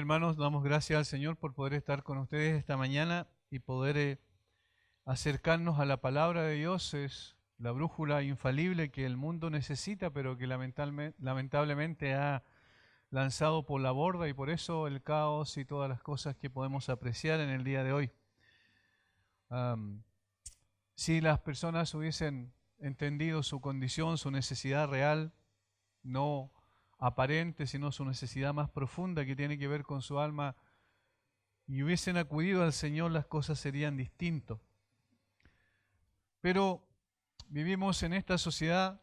hermanos, damos gracias al Señor por poder estar con ustedes esta mañana y poder acercarnos a la palabra de Dios. Es la brújula infalible que el mundo necesita, pero que lamentablemente ha lanzado por la borda, y por eso el caos y todas las cosas que podemos apreciar en el día de hoy. Si las personas hubiesen entendido su condición, su necesidad real, no aparente, sino su necesidad más profunda que tiene que ver con su alma, y hubiesen acudido al Señor, las cosas serían distintas. Pero vivimos en esta sociedad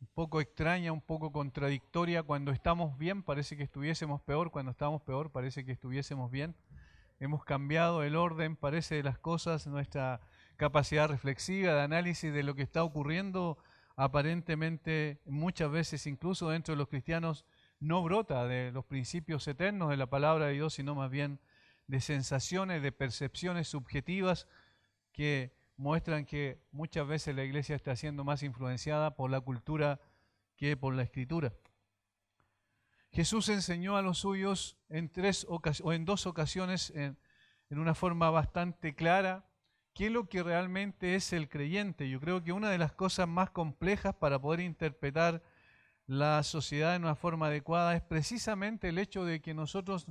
un poco extraña, un poco contradictoria. Cuando estamos bien parece que estuviésemos peor, cuando estamos peor parece que estuviésemos bien. Hemos cambiado el orden, parece, de las cosas. Nuestra capacidad reflexiva de análisis de lo que está ocurriendo aparentemente muchas veces, incluso dentro de los cristianos, no brota de los principios eternos de la palabra de Dios, sino más bien de sensaciones, de percepciones subjetivas que muestran que muchas veces la iglesia está siendo más influenciada por la cultura que por la Escritura. Jesús enseñó a los suyos en dos ocasiones, en una forma bastante clara, qué es lo que realmente es el creyente. Yo creo que una de las cosas más complejas para poder interpretar la sociedad de una forma adecuada es precisamente el hecho de que nosotros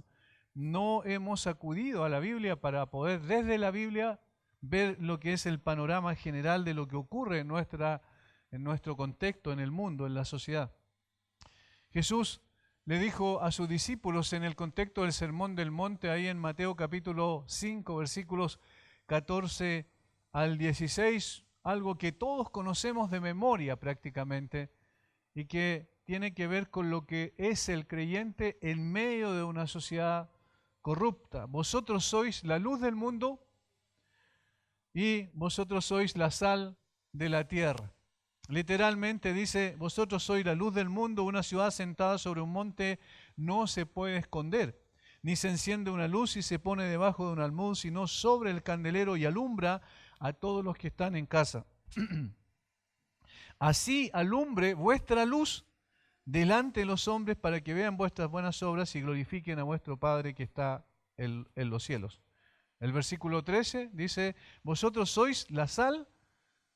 no hemos acudido a la Biblia para poder desde la Biblia ver lo que es el panorama general de lo que ocurre en nuestro contexto, en el mundo, en la sociedad. Jesús le dijo a sus discípulos en el contexto del Sermón del Monte, ahí en Mateo capítulo 5, versículos 14 al 16, algo que todos conocemos de memoria prácticamente y que tiene que ver con lo que es el creyente en medio de una sociedad corrupta. Vosotros sois la luz del mundo y vosotros sois la sal de la tierra. Literalmente dice, vosotros sois la luz del mundo. Una ciudad sentada sobre un monte no se puede esconder, ni se enciende una luz y se pone debajo de un almud, sino sobre el candelero y alumbra a todos los que están en casa. Así alumbre vuestra luz delante de los hombres, para que vean vuestras buenas obras y glorifiquen a vuestro Padre que está en los cielos. El versículo 13 dice, vosotros sois la sal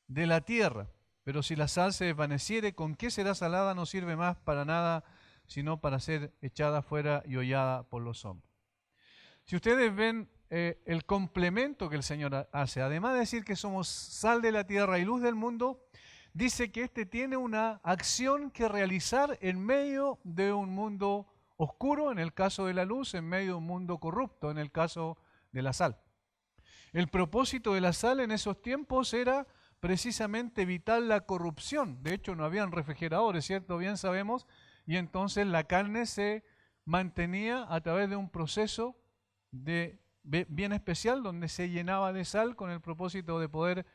de la tierra, pero si la sal se desvaneciere, ¿con qué será salada? No sirve más para nada, sino para ser echada fuera y hollada por los hombres. Si ustedes ven el complemento que el Señor hace, además de decir que somos sal de la tierra y luz del mundo, dice que tiene una acción que realizar en medio de un mundo oscuro, en el caso de la luz, en medio de un mundo corrupto, en el caso de la sal. El propósito de la sal en esos tiempos era precisamente evitar la corrupción. De hecho, no habían refrigeradores, ¿cierto? Bien sabemos. Y entonces la carne se mantenía a través de un proceso bien especial, donde se llenaba de sal con el propósito de poder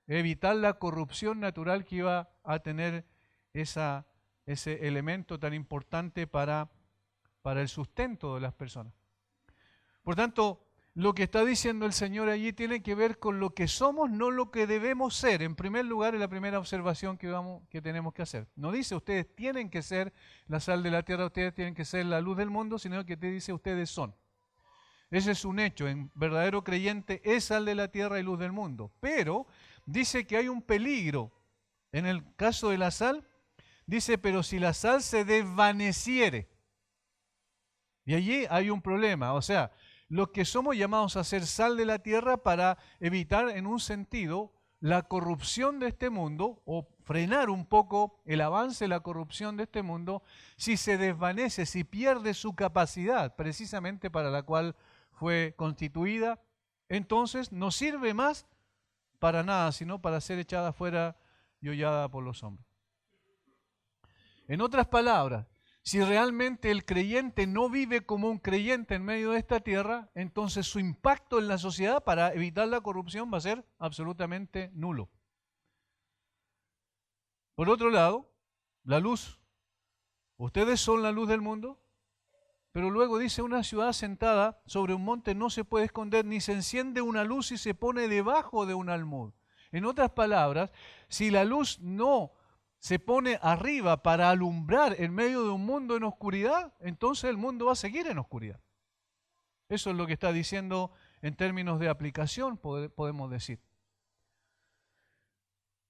evitar la corrupción natural que iba a tener ese elemento tan importante para el sustento de las personas. Por tanto, lo que está diciendo el Señor allí tiene que ver con lo que somos, no lo que debemos ser. En primer lugar, es la primera observación que tenemos que hacer. No dice ustedes tienen que ser la sal de la tierra, ustedes tienen que ser la luz del mundo, sino que te dice ustedes son. Ese es un hecho. En verdadero creyente es sal de la tierra y luz del mundo. Pero dice que hay un peligro. En el caso de la sal, dice, pero si la sal se desvaneciere. Y allí hay un problema. O sea, los que somos llamados a ser sal de la tierra para evitar en un sentido la corrupción de este mundo o frenar un poco el avance de la corrupción de este mundo, si se desvanece, si pierde su capacidad precisamente para la cual fue constituida, entonces no sirve más para nada, sino para ser echada fuera y hollada por los hombres. En otras palabras, si realmente el creyente no vive como un creyente en medio de esta tierra, entonces su impacto en la sociedad para evitar la corrupción va a ser absolutamente nulo. Por otro lado, la luz. Ustedes son la luz del mundo, pero luego dice, una ciudad sentada sobre un monte no se puede esconder, ni se enciende una luz y se pone debajo de un almud. En otras palabras, si la luz no se pone arriba para alumbrar en medio de un mundo en oscuridad, entonces el mundo va a seguir en oscuridad. Eso es lo que está diciendo en términos de aplicación, podemos decir.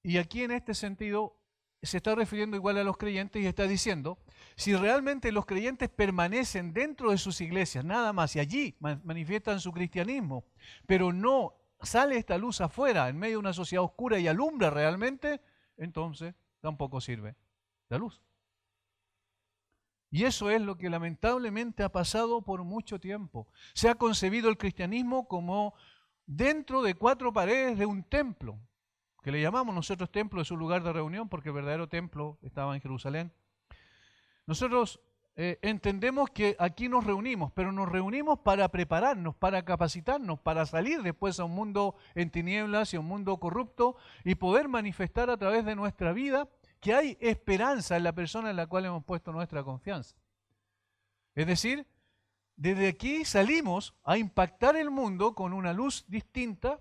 Y aquí en este sentido se está refiriendo igual a los creyentes y está diciendo, si realmente los creyentes permanecen dentro de sus iglesias, nada más, y allí manifiestan su cristianismo, pero no sale esta luz afuera, en medio de una sociedad oscura y alumbra realmente, entonces tampoco sirve la luz. Y eso es lo que lamentablemente ha pasado por mucho tiempo. Se ha concebido el cristianismo como dentro de 4 paredes de un templo, que le llamamos nosotros templo, es un lugar de reunión porque el verdadero templo estaba en Jerusalén. Nosotros entendemos que aquí nos reunimos, pero nos reunimos para prepararnos, para capacitarnos, para salir después a un mundo en tinieblas y a un mundo corrupto y poder manifestar a través de nuestra vida que hay esperanza en la persona en la cual hemos puesto nuestra confianza. Es decir, desde aquí salimos a impactar el mundo con una luz distinta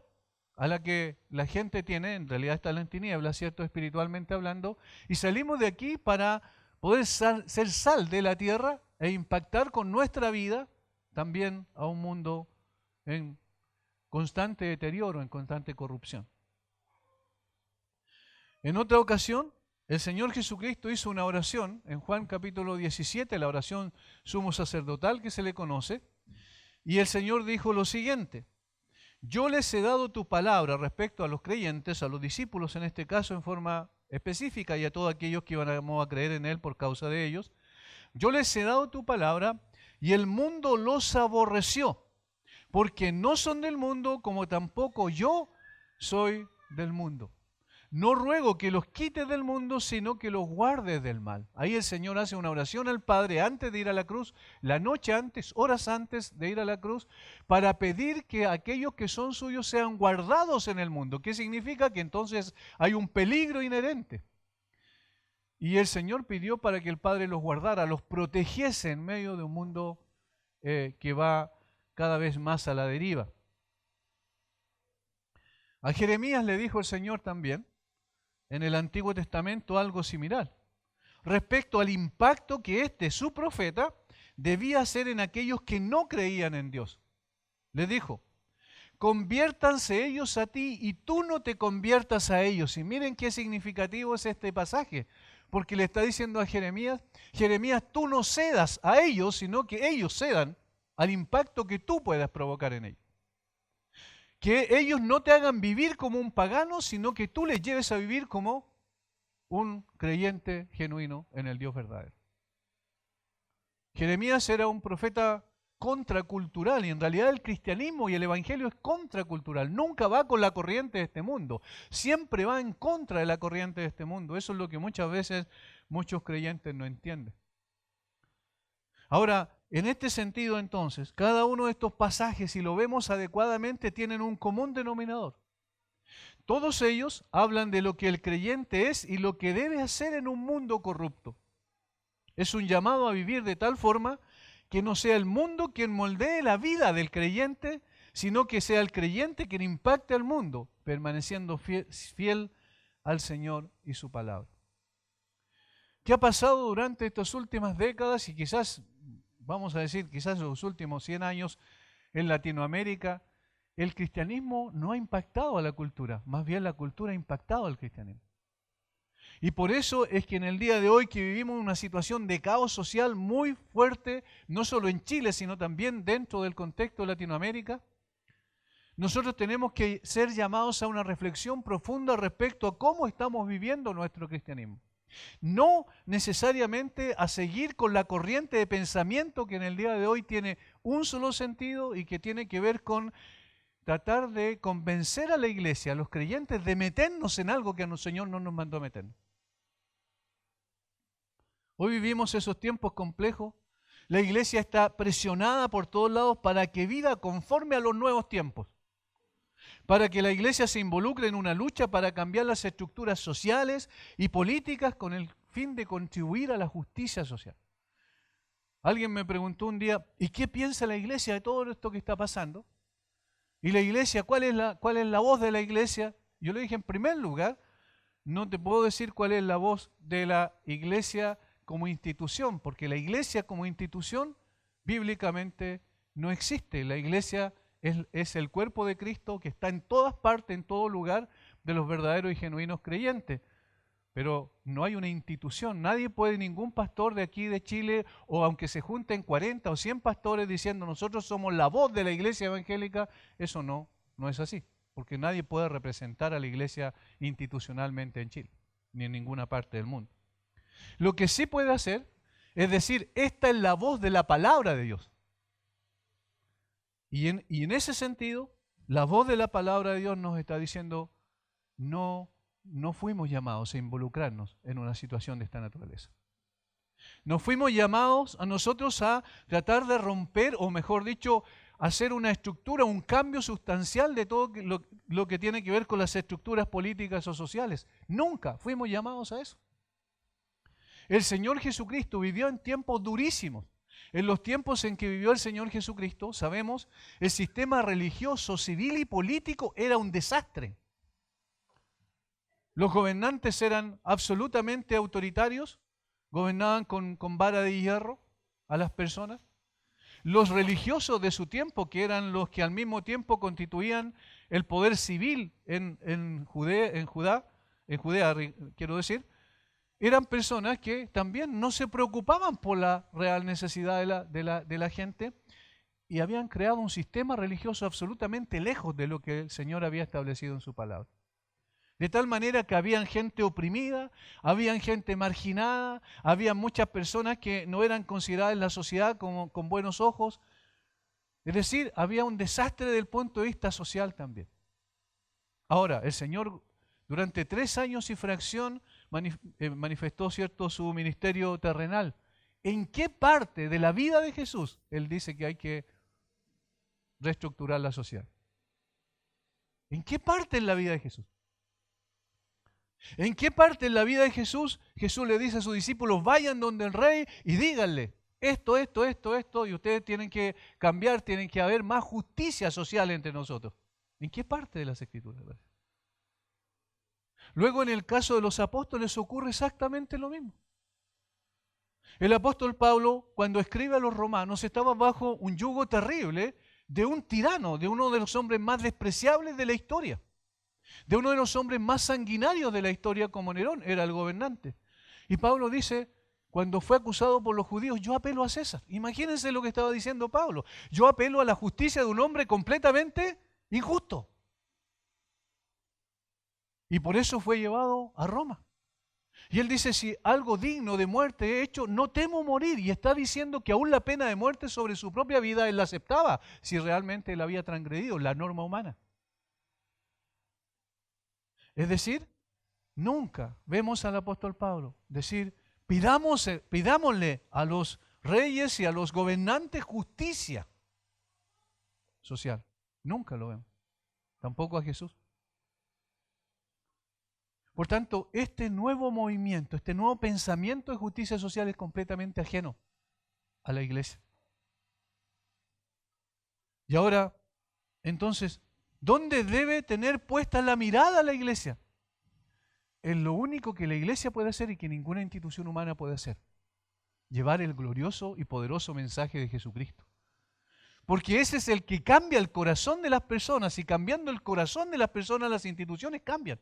a la que la gente tiene, en realidad está en tinieblas, ¿cierto? Espiritualmente hablando, y salimos de aquí para poder ser sal de la tierra e impactar con nuestra vida también a un mundo en constante deterioro, en constante corrupción. En otra ocasión, el Señor Jesucristo hizo una oración en Juan capítulo 17, la oración sumo sacerdotal que se le conoce, y el Señor dijo lo siguiente: yo les he dado tu palabra respecto a los creyentes, a los discípulos en este caso en forma específica y a todos aquellos que iban a creer en Él por causa de ellos. Yo les he dado tu palabra y el mundo los aborreció, porque no son del mundo como tampoco yo soy del mundo. No ruego que los quites del mundo, sino que los guardes del mal. Ahí el Señor hace una oración al Padre antes de ir a la cruz, la noche antes, horas antes de ir a la cruz, para pedir que aquellos que son suyos sean guardados en el mundo. ¿Qué significa? Que entonces hay un peligro inherente. Y el Señor pidió para que el Padre los guardara, los protegiese en medio de un mundo que va cada vez más a la deriva. A Jeremías le dijo el Señor también, en el Antiguo Testamento, algo similar, respecto al impacto que su profeta, debía hacer en aquellos que no creían en Dios. Le dijo: conviértanse ellos a ti y tú no te conviertas a ellos. Y miren qué significativo es este pasaje, porque le está diciendo a Jeremías, Jeremías, tú no cedas a ellos, sino que ellos cedan al impacto que tú puedas provocar en ellos. Que ellos no te hagan vivir como un pagano, sino que tú les lleves a vivir como un creyente genuino en el Dios verdadero. Jeremías era un profeta contracultural y en realidad el cristianismo y el evangelio es contracultural. Nunca va con la corriente de este mundo. Siempre va en contra de la corriente de este mundo. Eso es lo que muchas veces muchos creyentes no entienden. Ahora, en este sentido, entonces, cada uno de estos pasajes, si lo vemos adecuadamente, tienen un común denominador. Todos ellos hablan de lo que el creyente es y lo que debe hacer en un mundo corrupto. Es un llamado a vivir de tal forma que no sea el mundo quien moldee la vida del creyente, sino que sea el creyente quien impacte al mundo, permaneciendo fiel al Señor y su palabra. ¿Qué ha pasado durante estas últimas décadas y quizás, vamos a decir, quizás los últimos 100 años en Latinoamérica? El cristianismo no ha impactado a la cultura, más bien la cultura ha impactado al cristianismo. Y por eso es que en el día de hoy que vivimos una situación de caos social muy fuerte, no solo en Chile, sino también dentro del contexto de Latinoamérica, nosotros tenemos que ser llamados a una reflexión profunda respecto a cómo estamos viviendo nuestro cristianismo. No necesariamente a seguir con la corriente de pensamiento que en el día de hoy tiene un solo sentido y que tiene que ver con tratar de convencer a la iglesia, a los creyentes, de meternos en algo que el Señor no nos mandó a meternos. Hoy vivimos esos tiempos complejos. La iglesia está presionada por todos lados para que viva conforme a los nuevos tiempos. Para que la iglesia se involucre en una lucha para cambiar las estructuras sociales y políticas con el fin de contribuir a la justicia social. Alguien me preguntó un día, ¿y qué piensa la iglesia de todo esto que está pasando? Y la iglesia, ¿cuál es la voz de la iglesia? Yo le dije, en primer lugar, no te puedo decir cuál es la voz de la iglesia como institución, porque la iglesia como institución bíblicamente no existe. La iglesia es el cuerpo de Cristo que está en todas partes, en todo lugar, de los verdaderos y genuinos creyentes. Pero no hay una institución, nadie puede, ningún pastor de aquí de Chile, o aunque se junten 40 o 100 pastores diciendo nosotros somos la voz de la iglesia evangélica, eso no es así, porque nadie puede representar a la iglesia institucionalmente en Chile, ni en ninguna parte del mundo. Lo que sí puede hacer es decir, esta es la voz de la palabra de Dios. Y en ese sentido, la voz de la palabra de Dios nos está diciendo, no fuimos llamados a involucrarnos en una situación de esta naturaleza. No fuimos llamados a nosotros a tratar de romper, o mejor dicho, hacer una estructura, un cambio sustancial de todo lo que tiene que ver con las estructuras políticas o sociales. Nunca fuimos llamados a eso. El Señor Jesucristo vivió en tiempos durísimos. En los tiempos en que vivió el Señor Jesucristo, sabemos, el sistema religioso, civil y político era un desastre. Los gobernantes eran absolutamente autoritarios, gobernaban con vara de hierro a las personas. Los religiosos de su tiempo, que eran los que al mismo tiempo constituían el poder civil en Judea, quiero decir, eran personas que también no se preocupaban por la real necesidad de la gente y habían creado un sistema religioso absolutamente lejos de lo que el Señor había establecido en su palabra. De tal manera que habían gente oprimida, habían gente marginada, había muchas personas que no eran consideradas en la sociedad con buenos ojos. Es decir, había un desastre desde el punto de vista social también. Ahora, el Señor durante 3 años y fracción manifestó, ¿cierto?, su ministerio terrenal. ¿En qué parte de la vida de Jesús Él dice que hay que reestructurar la sociedad? ¿En qué parte en la vida de Jesús? ¿En qué parte en la vida de Jesús le dice a sus discípulos, vayan donde el rey y díganle esto, y ustedes tienen que cambiar, tienen que haber más justicia social entre nosotros? ¿En qué parte de las Escrituras? Luego, en el caso de los apóstoles ocurre exactamente lo mismo. El apóstol Pablo, cuando escribe a los romanos, estaba bajo un yugo terrible de un tirano, de uno de los hombres más despreciables de la historia, de uno de los hombres más sanguinarios de la historia, como Nerón era el gobernante. Y Pablo dice, cuando fue acusado por los judíos, yo apelo a César. Imagínense lo que estaba diciendo Pablo. Yo apelo a la justicia de un hombre completamente injusto. Y por eso fue llevado a Roma. Y él dice, si algo digno de muerte he hecho, no temo morir. Y está diciendo que aún la pena de muerte sobre su propia vida él la aceptaba, si realmente él había transgredido la norma humana. Es decir, nunca vemos al apóstol Pablo decir, pidámosle a los reyes y a los gobernantes justicia social. Nunca lo vemos. Tampoco a Jesús. Por tanto, este nuevo movimiento, este nuevo pensamiento de justicia social es completamente ajeno a la iglesia. Y ahora, entonces, ¿dónde debe tener puesta la mirada la iglesia? Es lo único que la iglesia puede hacer y que ninguna institución humana puede hacer. Llevar el glorioso y poderoso mensaje de Jesucristo. Porque ese es el que cambia el corazón de las personas, y cambiando el corazón de las personas, las instituciones cambian.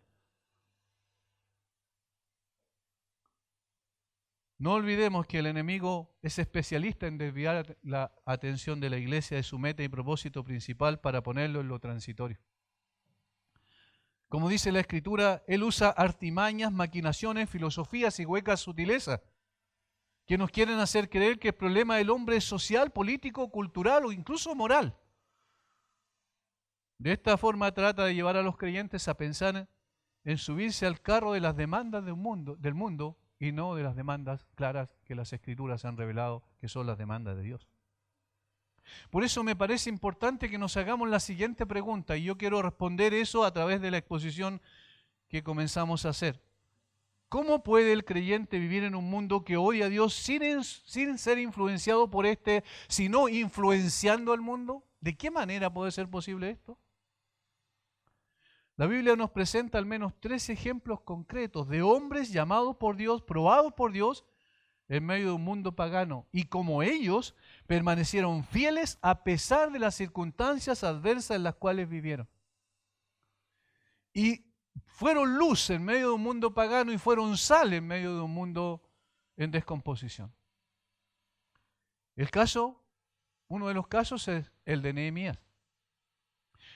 No olvidemos que el enemigo es especialista en desviar la atención de la iglesia de su meta y propósito principal para ponerlo en lo transitorio. Como dice la Escritura, él usa artimañas, maquinaciones, filosofías y huecas sutilezas que nos quieren hacer creer que el problema del hombre es social, político, cultural o incluso moral. De esta forma trata de llevar a los creyentes a pensar en subirse al carro de las demandas del mundo y no de las demandas claras que las Escrituras han revelado, que son las demandas de Dios. Por eso me parece importante que nos hagamos la siguiente pregunta, y yo quiero responder eso a través de la exposición que comenzamos a hacer. ¿Cómo puede el creyente vivir en un mundo que odia a Dios sin ser influenciado por sino influenciando al mundo? ¿De qué manera puede ser posible esto? La Biblia nos presenta al menos 3 ejemplos concretos de hombres llamados por Dios, probados por Dios, en medio de un mundo pagano, y como ellos permanecieron fieles a pesar de las circunstancias adversas en las cuales vivieron. Y fueron luz en medio de un mundo pagano y fueron sal en medio de un mundo en descomposición. Uno de los casos es el de Nehemías.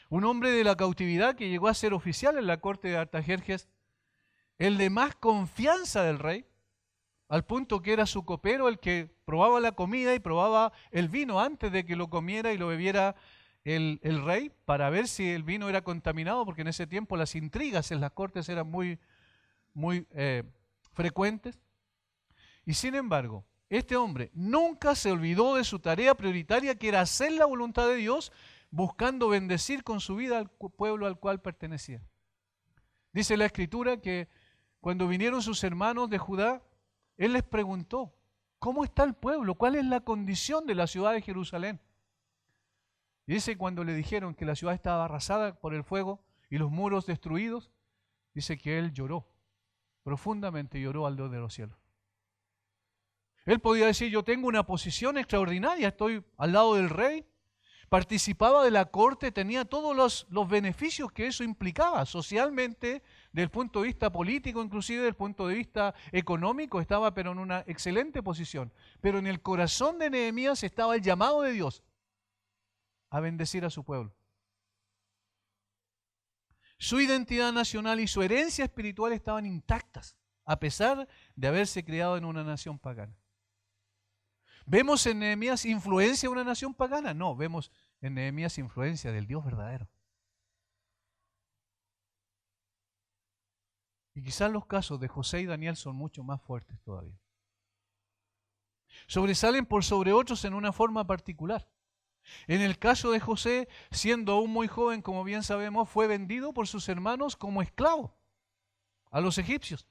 Un hombre de la cautividad que llegó a ser oficial en la corte de Artajerjes, el de más confianza del rey, al punto que era su copero el que probaba la comida y probaba el vino antes de que lo comiera y lo bebiera el rey, para ver si el vino era contaminado, porque en ese tiempo las intrigas en las cortes eran muy frecuentes. Y sin embargo, este hombre nunca se olvidó de su tarea prioritaria, que era hacer la voluntad de Dios, buscando bendecir con su vida al pueblo al cual pertenecía. Dice la Escritura que cuando vinieron sus hermanos de Judá, él les preguntó: ¿cómo está el pueblo? ¿Cuál es la condición de la ciudad de Jerusalén? Y dice, cuando le dijeron que la ciudad estaba arrasada por el fuego y los muros destruidos, dice que él lloró, profundamente lloró al Dios de los cielos. Él podía decir: yo tengo una posición extraordinaria, estoy al lado del rey, participaba de la corte, tenía todos los beneficios que eso implicaba socialmente, desde el punto de vista político, inclusive desde el punto de vista económico, estaba pero en una excelente posición. Pero en el corazón de Nehemías estaba el llamado de Dios a bendecir a su pueblo. Su identidad nacional y su herencia espiritual estaban intactas, a pesar de haberse criado en una nación pagana. ¿Vemos en Nehemías influencia de una nación pagana? No, vemos en Nehemías influencia del Dios verdadero. Y quizás los casos de José y Daniel son mucho más fuertes todavía. Sobresalen por sobre otros en una forma particular. En el caso de José, siendo aún muy joven, como bien sabemos, fue vendido por sus hermanos como esclavo a los egipcios.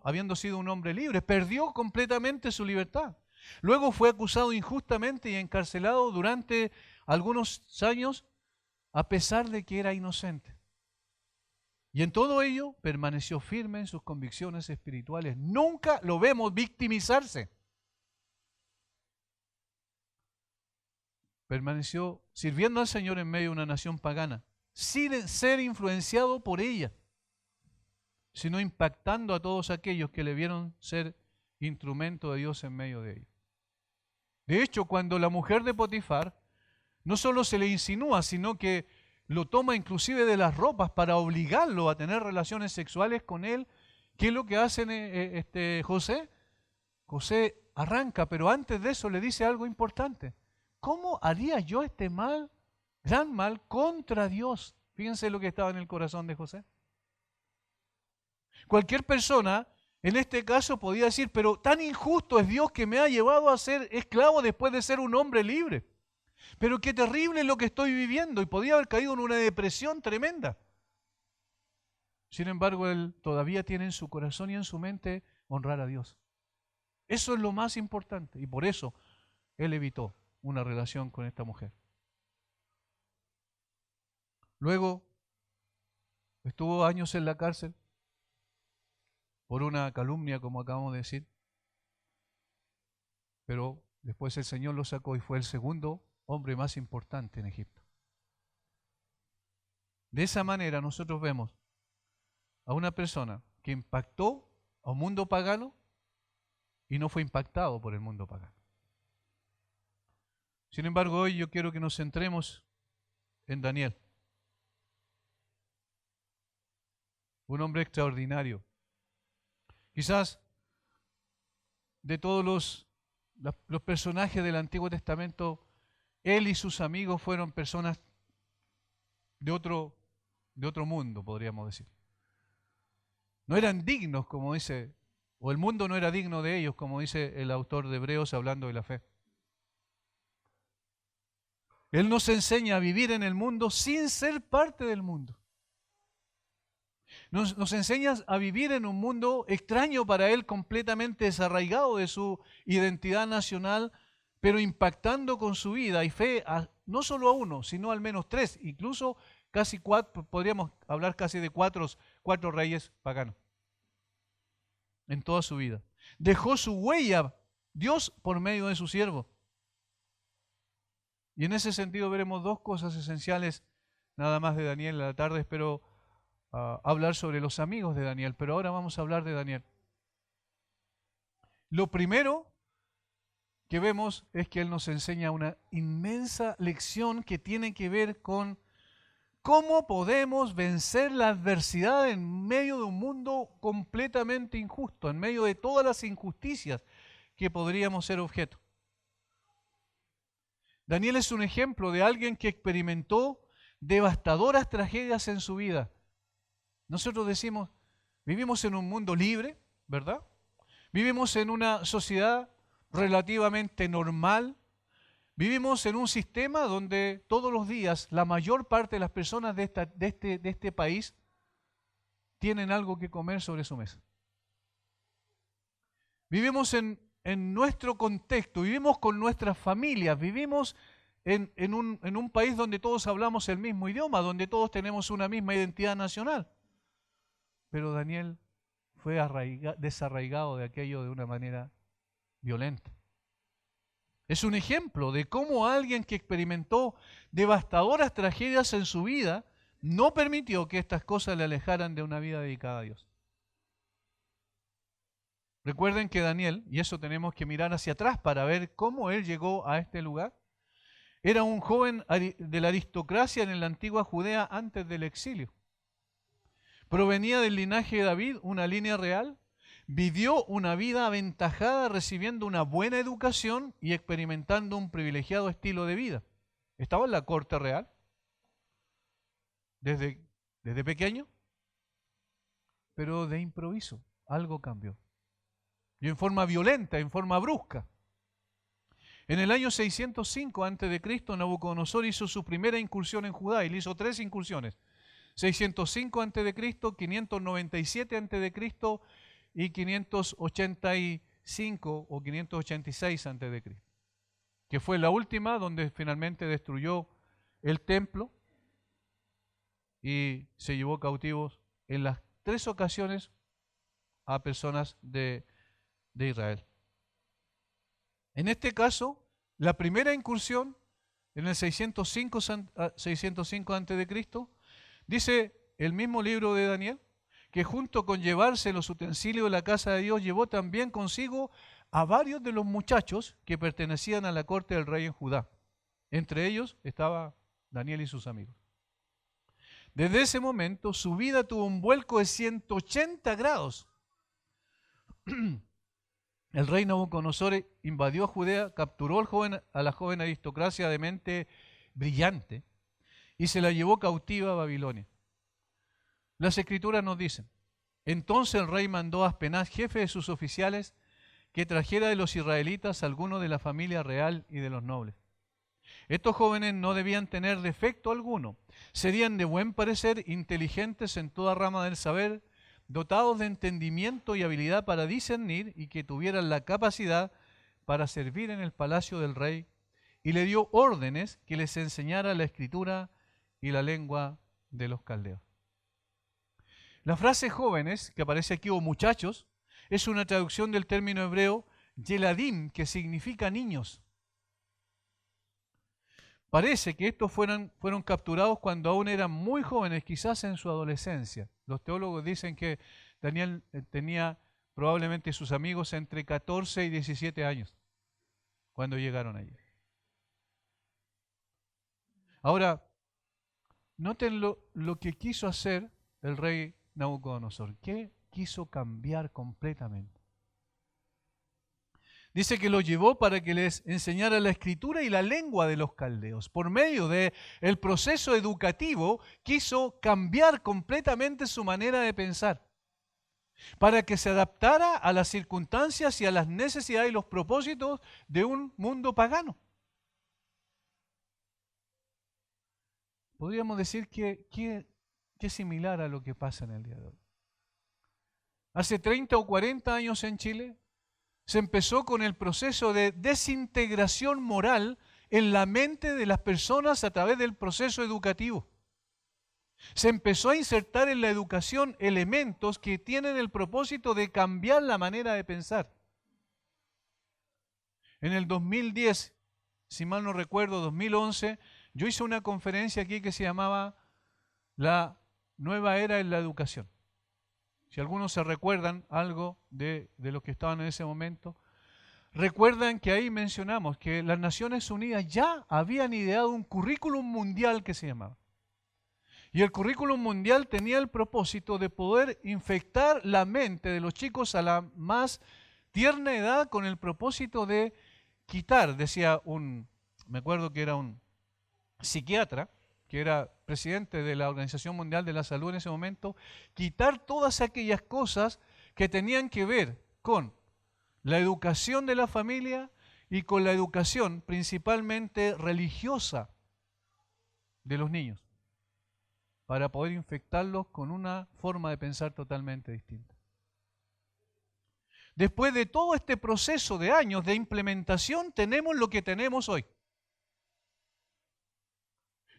Habiendo sido un hombre libre, perdió completamente su libertad. Luego fue acusado injustamente y encarcelado durante algunos años, a pesar de que era inocente. Y en todo ello permaneció firme en sus convicciones espirituales. Nunca lo vemos victimizarse. Permaneció sirviendo al Señor en medio de una nación pagana, sin ser influenciado por ella, sino impactando a todos aquellos que le vieron ser instrumento de Dios en medio de ellos. De hecho, cuando la mujer de Potifar no solo se le insinúa, sino que lo toma inclusive de las ropas para obligarlo a tener relaciones sexuales con él, ¿qué es lo que hace José? José arranca, pero antes de eso le dice algo importante. ¿Cómo haría yo este mal, gran mal, contra Dios? Fíjense lo que estaba en el corazón de José. Cualquier persona, en este caso, podía decir: pero tan injusto es Dios que me ha llevado a ser esclavo después de ser un hombre libre. Pero qué terrible es lo que estoy viviendo, y podía haber caído en una depresión tremenda. Sin embargo, él todavía tiene en su corazón y en su mente honrar a Dios. Eso es lo más importante, y por eso él evitó una relación con esta mujer. Luego estuvo años en la cárcel por una calumnia, como acabamos de decir, pero después el Señor lo sacó y fue el segundo hombre más importante en Egipto. De esa manera nosotros vemos a una persona que impactó a un mundo pagano y no fue impactado por el mundo pagano. Sin embargo, hoy yo quiero que nos centremos en Daniel, un hombre extraordinario. Quizás de todos los personajes del Antiguo Testamento, él y sus amigos fueron personas de otro mundo, podríamos decir. No eran dignos, como dice, o el mundo no era digno de ellos, como dice el autor de Hebreos hablando de la fe. Él nos enseña a vivir en el mundo sin ser parte del mundo. Nos enseña a vivir en un mundo extraño para él, completamente desarraigado de su identidad nacional, pero impactando con su vida y fe no solo a uno, sino al menos tres, incluso casi cuatro, podríamos hablar casi de cuatro reyes paganos en toda su vida. Dejó su huella Dios por medio de su siervo. Y en ese sentido veremos dos cosas esenciales nada más de Daniel. A la tarde espero hablar sobre los amigos de Daniel, pero ahora vamos a hablar de Daniel. Lo primero que vemos es que él nos enseña una inmensa lección que tiene que ver con cómo podemos vencer la adversidad en medio de un mundo completamente injusto, en medio de todas las injusticias que podríamos ser objeto. Daniel es un ejemplo de alguien que experimentó devastadoras tragedias en su vida. Nosotros decimos, vivimos en un mundo libre, ¿verdad? Vivimos en una sociedad relativamente normal. Vivimos en un sistema donde todos los días la mayor parte de las personas de este país tienen algo que comer sobre su mesa. Vivimos en nuestro contexto, vivimos con nuestras familias, vivimos en un país donde todos hablamos el mismo idioma, donde todos tenemos una misma identidad nacional. Pero Daniel fue desarraigado de aquello de una manera violenta. Es un ejemplo de cómo alguien que experimentó devastadoras tragedias en su vida no permitió que estas cosas le alejaran de una vida dedicada a Dios. Recuerden que Daniel, y eso tenemos que mirar hacia atrás para ver cómo él llegó a este lugar, era un joven de la aristocracia en la antigua Judea antes del exilio. Provenía del linaje de David, una línea real. Vivió una vida aventajada recibiendo una buena educación y experimentando un privilegiado estilo de vida. Estaba en la corte real desde pequeño, pero de improviso algo cambió. Y en forma violenta, en forma brusca. En el año 605 a.C., Nabucodonosor hizo su primera incursión en Judá. Él hizo 3 incursiones. 605 a.C., 597 a.C., y 585 o 586 a.C., que fue la última donde finalmente destruyó el templo y se llevó cautivos en las 3 ocasiones a personas de Israel. En este caso, la primera incursión en el 605 a.C., dice el mismo libro de Daniel, que junto con llevarse los utensilios de la casa de Dios, llevó también consigo a varios de los muchachos que pertenecían a la corte del rey en Judá. Entre ellos estaba Daniel y sus amigos. Desde ese momento su vida tuvo un vuelco de 180 grados. El rey Nabucodonosor invadió Judea, capturó a la joven aristocracia de mente brillante y se la llevó cautiva a Babilonia. Las escrituras nos dicen, entonces el rey mandó a Aspenaz, jefe de sus oficiales, que trajera de los israelitas algunos de la familia real y de los nobles. Estos jóvenes no debían tener defecto alguno, serían de buen parecer, inteligentes en toda rama del saber, dotados de entendimiento y habilidad para discernir y que tuvieran la capacidad para servir en el palacio del rey, y le dio órdenes que les enseñara la escritura y la lengua de los caldeos. La frase jóvenes, que aparece aquí, o muchachos, es una traducción del término hebreo yeladim, que significa niños. Parece que estos fueron capturados cuando aún eran muy jóvenes, quizás en su adolescencia. Los teólogos dicen que Daniel tenía probablemente sus amigos entre 14 y 17 años cuando llegaron allí. Ahora, noten lo que quiso hacer el rey Nabucodonosor. ¿Qué quiso cambiar completamente? Dice que lo llevó para que les enseñara la escritura y la lengua de los caldeos. Por medio del proceso educativo, quiso cambiar completamente su manera de pensar, para que se adaptara a las circunstancias y a las necesidades y los propósitos de un mundo pagano. Podríamos decir que es similar a lo que pasa en el día de hoy. Hace 30 o 40 años en Chile, se empezó con el proceso de desintegración moral en la mente de las personas a través del proceso educativo. Se empezó a insertar en la educación elementos que tienen el propósito de cambiar la manera de pensar. En el 2010, si mal no recuerdo, 2011, yo hice una conferencia aquí que se llamaba La Nueva Era en la Educación. Si algunos se recuerdan algo de los que estaban en ese momento, recuerdan que ahí mencionamos que las Naciones Unidas ya habían ideado un currículum mundial que se llamaba. Y el currículum mundial tenía el propósito de poder infectar la mente de los chicos a la más tierna edad con el propósito de quitar, decía me acuerdo que era un psiquiatra, que era presidente de la Organización Mundial de la Salud en ese momento, quitar todas aquellas cosas que tenían que ver con la educación de la familia y con la educación principalmente religiosa de los niños, para poder infectarlos con una forma de pensar totalmente distinta. Después de todo este proceso de años de implementación, tenemos lo que tenemos hoy.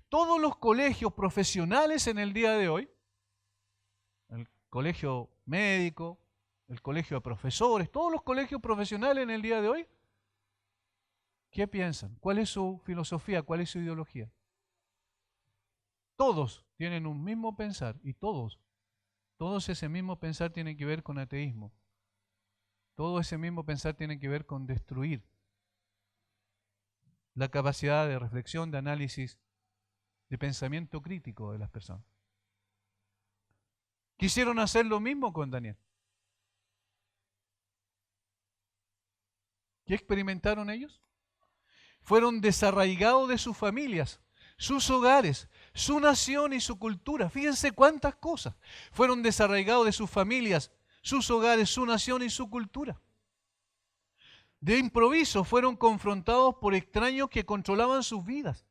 Todos los colegios profesionales en el día de hoy, el colegio médico, el colegio de profesores, todos los colegios profesionales en el día de hoy, ¿qué piensan? ¿Cuál es su filosofía? ¿Cuál es su ideología? Todos tienen un mismo pensar y todos ese mismo pensar tiene que ver con ateísmo. Todo ese mismo pensar tiene que ver con destruir la capacidad de reflexión, de análisis, de pensamiento crítico de las personas. Quisieron hacer lo mismo con Daniel. ¿Qué experimentaron ellos? Fueron desarraigados de sus familias, sus hogares, su nación y su cultura. Fíjense cuántas cosas. Fueron desarraigados de sus familias, sus hogares, su nación y su cultura. De improviso fueron confrontados por extraños que controlaban sus vidas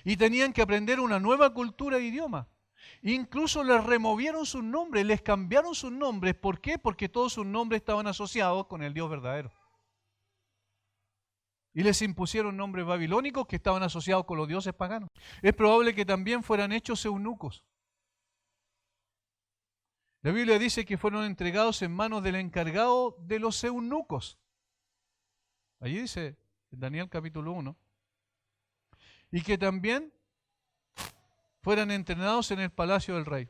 y tenían que aprender una nueva cultura e idioma. Incluso les removieron sus nombres, les cambiaron sus nombres. ¿Por qué? Porque todos sus nombres estaban asociados con el Dios verdadero. Y les impusieron nombres babilónicos que estaban asociados con los dioses paganos. Es probable que también fueran hechos eunucos. La Biblia dice que fueron entregados en manos del encargado de los eunucos. Allí dice en Daniel capítulo 1. Y que también fueran entrenados en el palacio del rey.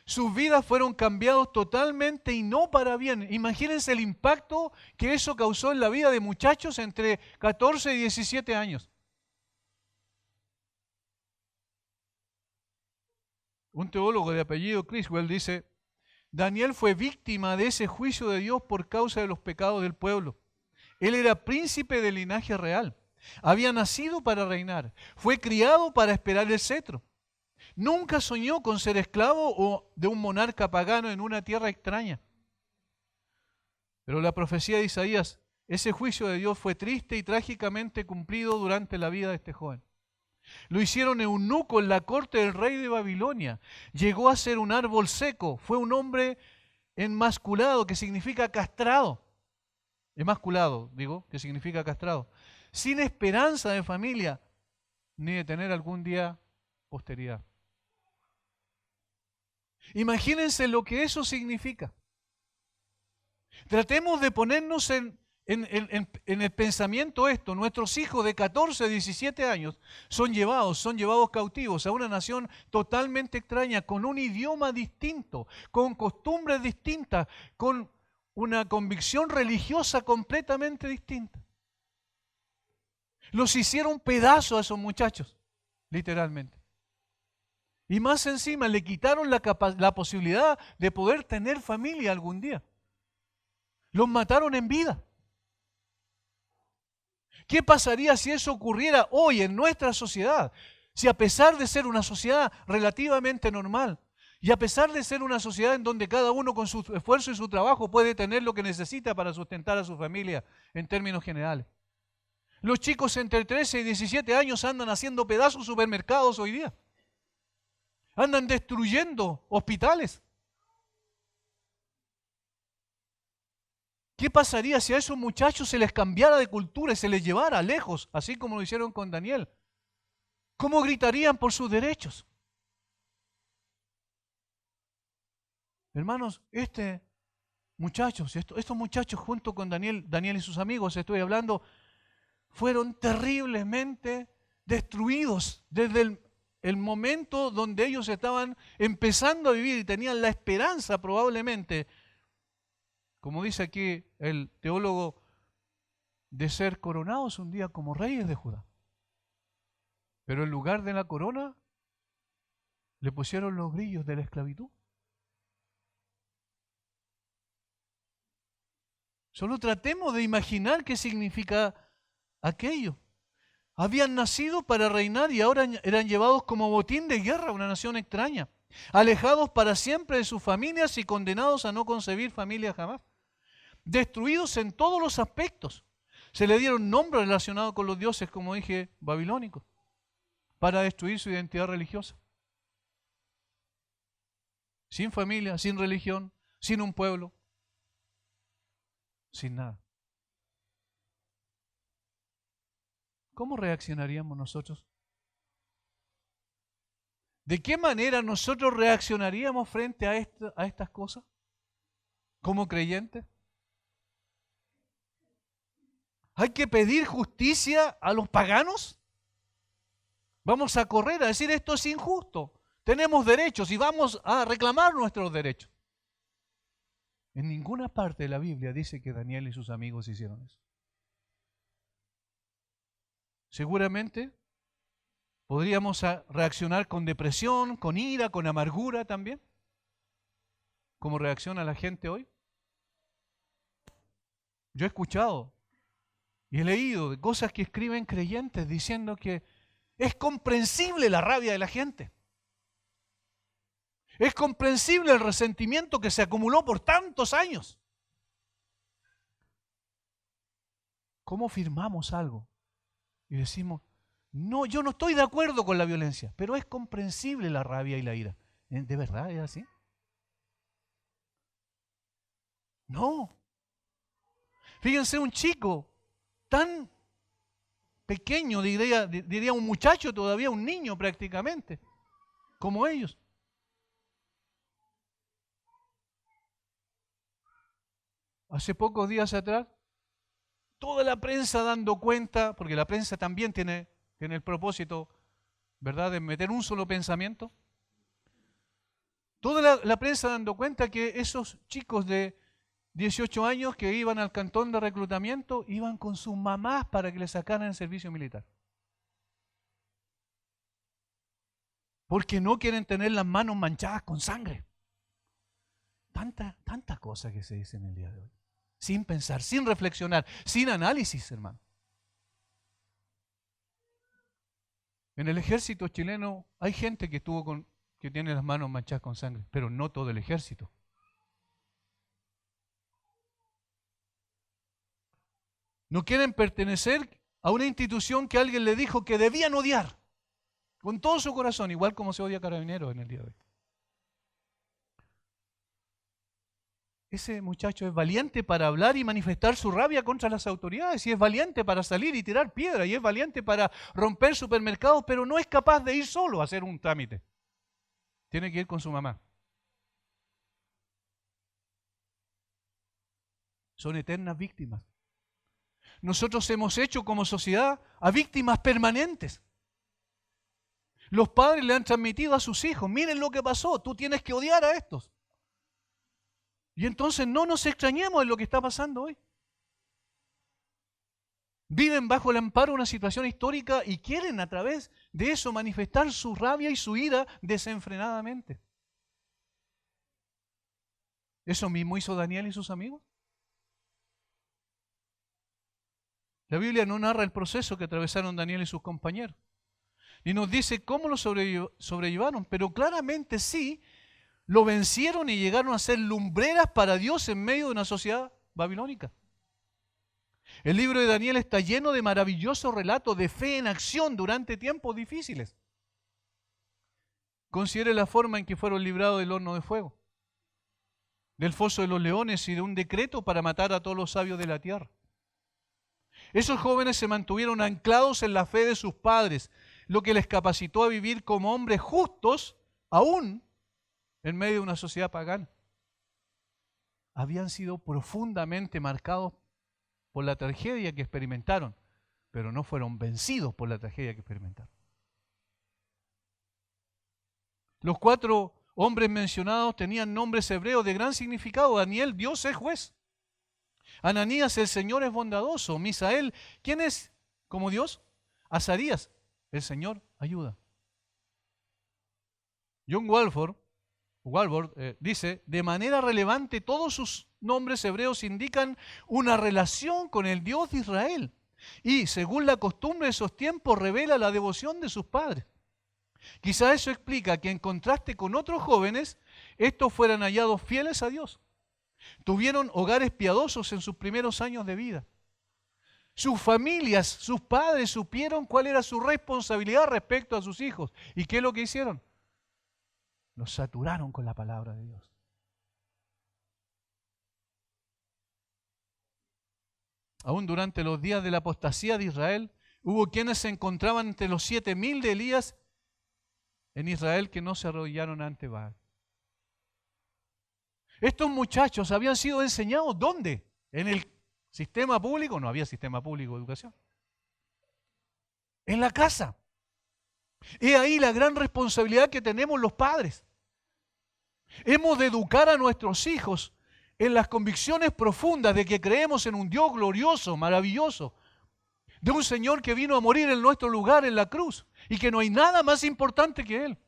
Sus vidas fueron cambiados totalmente y no para bien. Imagínense el impacto que eso causó en la vida de muchachos entre 14 y 17 años. Un teólogo de apellido Criswell dice, Daniel fue víctima de ese juicio de Dios por causa de los pecados del pueblo. Él era príncipe del linaje real. Había nacido para reinar. Fue criado para esperar el cetro. Nunca soñó con ser esclavo o de un monarca pagano en una tierra extraña. Pero la profecía de Isaías, ese juicio de Dios fue triste y trágicamente cumplido durante la vida de este joven. Lo hicieron eunuco en la corte del rey de Babilonia. Llegó a ser un árbol seco. Fue un hombre enmasculado, que significa castrado. Emasculado, digo, que significa castrado. Sin esperanza de familia, ni de tener algún día posteridad. Imagínense lo que eso significa. Tratemos de ponernos en el pensamiento esto. Nuestros hijos de 14, 17 años son llevados cautivos a una nación totalmente extraña, con un idioma distinto, con costumbres distintas, con una convicción religiosa completamente distinta. Los hicieron pedazos a esos muchachos, literalmente. Y más encima le quitaron la posibilidad de poder tener familia algún día. Los mataron en vida. ¿Qué pasaría si eso ocurriera hoy en nuestra sociedad? Si a pesar de ser una sociedad relativamente normal, y a pesar de ser una sociedad en donde cada uno con su esfuerzo y su trabajo puede tener lo que necesita para sustentar a su familia en términos generales. Los chicos entre 13 y 17 años andan haciendo pedazos supermercados hoy día. Andan destruyendo hospitales. ¿Qué pasaría si a esos muchachos se les cambiara de cultura y se les llevara lejos, así como lo hicieron con Daniel? ¿Cómo gritarían por sus derechos? Hermanos, este muchachos, estos muchachos junto con Daniel y sus amigos, estoy hablando, fueron terriblemente destruidos desde el momento donde ellos estaban empezando a vivir y tenían la esperanza probablemente, como dice aquí el teólogo, de ser coronados un día como reyes de Judá. Pero en lugar de la corona, le pusieron los grillos de la esclavitud. Solo tratemos de imaginar qué significa aquello. Habían nacido para reinar y ahora eran llevados como botín de guerra a una nación extraña, alejados para siempre de sus familias y condenados a no concebir familia jamás. Destruidos en todos los aspectos. Se le dieron nombres relacionados con los dioses, como dije, babilónicos, para destruir su identidad religiosa. Sin familia, sin religión, sin un pueblo, sin nada. ¿Cómo reaccionaríamos nosotros? ¿De qué manera nosotros reaccionaríamos frente a estas cosas? ¿Como creyentes? ¿Hay que pedir justicia a los paganos? Vamos a correr a decir esto es injusto. Tenemos derechos y vamos a reclamar nuestros derechos. En ninguna parte de la Biblia dice que Daniel y sus amigos hicieron eso. Seguramente podríamos reaccionar con depresión, con ira, con amargura también, como reacciona la gente hoy. Yo he escuchado y he leído de cosas que escriben creyentes diciendo que es comprensible la rabia de la gente. Es comprensible el resentimiento que se acumuló por tantos años. ¿Cómo firmamos algo? Y decimos, no, yo no estoy de acuerdo con la violencia, pero es comprensible la rabia y la ira. ¿De verdad es así? No. Fíjense, un chico tan pequeño, diría un muchacho todavía, un niño prácticamente, como ellos. Hace pocos días atrás, toda la prensa dando cuenta, porque la prensa también tiene el propósito, ¿verdad?, de meter un solo pensamiento. Toda la prensa dando cuenta que esos chicos de 18 años que iban al cantón de reclutamiento iban con sus mamás para que les sacaran el servicio militar. Porque no quieren tener las manos manchadas con sangre. Tantas cosas que se dicen el día de hoy. Sin pensar, sin reflexionar, sin análisis, hermano. En el ejército chileno hay gente que tiene las manos manchadas con sangre, pero no todo el ejército. No quieren pertenecer a una institución que alguien le dijo que debían odiar con todo su corazón, igual como se odia a Carabineros en el día de hoy. Ese muchacho es valiente para hablar y manifestar su rabia contra las autoridades, y es valiente para salir y tirar piedra, y es valiente para romper supermercados, pero no es capaz de ir solo a hacer un trámite. Tiene que ir con su mamá. Son eternas víctimas. Nosotros hemos hecho como sociedad a víctimas permanentes. Los padres le han transmitido a sus hijos, miren lo que pasó, tú tienes que odiar a estos. Y entonces no nos extrañemos en lo que está pasando hoy. Viven bajo el amparo de una situación histórica y quieren a través de eso manifestar su rabia y su ira desenfrenadamente. ¿Eso mismo hizo Daniel y sus amigos? La Biblia no narra el proceso que atravesaron Daniel y sus compañeros, ni nos dice cómo lo sobrellevaron, pero claramente sí lo vencieron y llegaron a ser lumbreras para Dios en medio de una sociedad babilónica. El libro de Daniel está lleno de maravillosos relatos de fe en acción durante tiempos difíciles. Considere la forma en que fueron librados del horno de fuego, del foso de los leones y de un decreto para matar a todos los sabios de la tierra. Esos jóvenes se mantuvieron anclados en la fe de sus padres, lo que les capacitó a vivir como hombres justos, aún en medio de una sociedad pagana. habían sido profundamente marcados por la tragedia que experimentaron, pero no fueron vencidos por la tragedia que experimentaron. Los 4 hombres mencionados tenían nombres hebreos de gran significado. Daniel, Dios es juez. Ananías, el Señor es bondadoso. Misael, ¿quién es como Dios? Azarías, el Señor ayuda. John Walvoord dice, de manera relevante todos sus nombres hebreos indican una relación con el Dios de Israel y, según la costumbre de esos tiempos, revela la devoción de sus padres. Quizá eso explica que en contraste con otros jóvenes, estos fueran hallados fieles a Dios. Tuvieron hogares piadosos en sus primeros años de vida. Sus familias, sus padres supieron cuál era su responsabilidad respecto a sus hijos. ¿Y qué es lo que hicieron? Los saturaron con la palabra de Dios. Aún durante los días de la apostasía de Israel, hubo quienes se encontraban entre los 7.000 de Elías en Israel que no se arrodillaron ante Baal. Estos muchachos habían sido enseñados, ¿dónde? En el sistema público. No había sistema público de educación. En la casa. He ahí la gran responsabilidad que tenemos los padres. Hemos de educar a nuestros hijos en las convicciones profundas de que creemos en un Dios glorioso, maravilloso, de un Señor que vino a morir en nuestro lugar en la cruz y que no hay nada más importante que Él.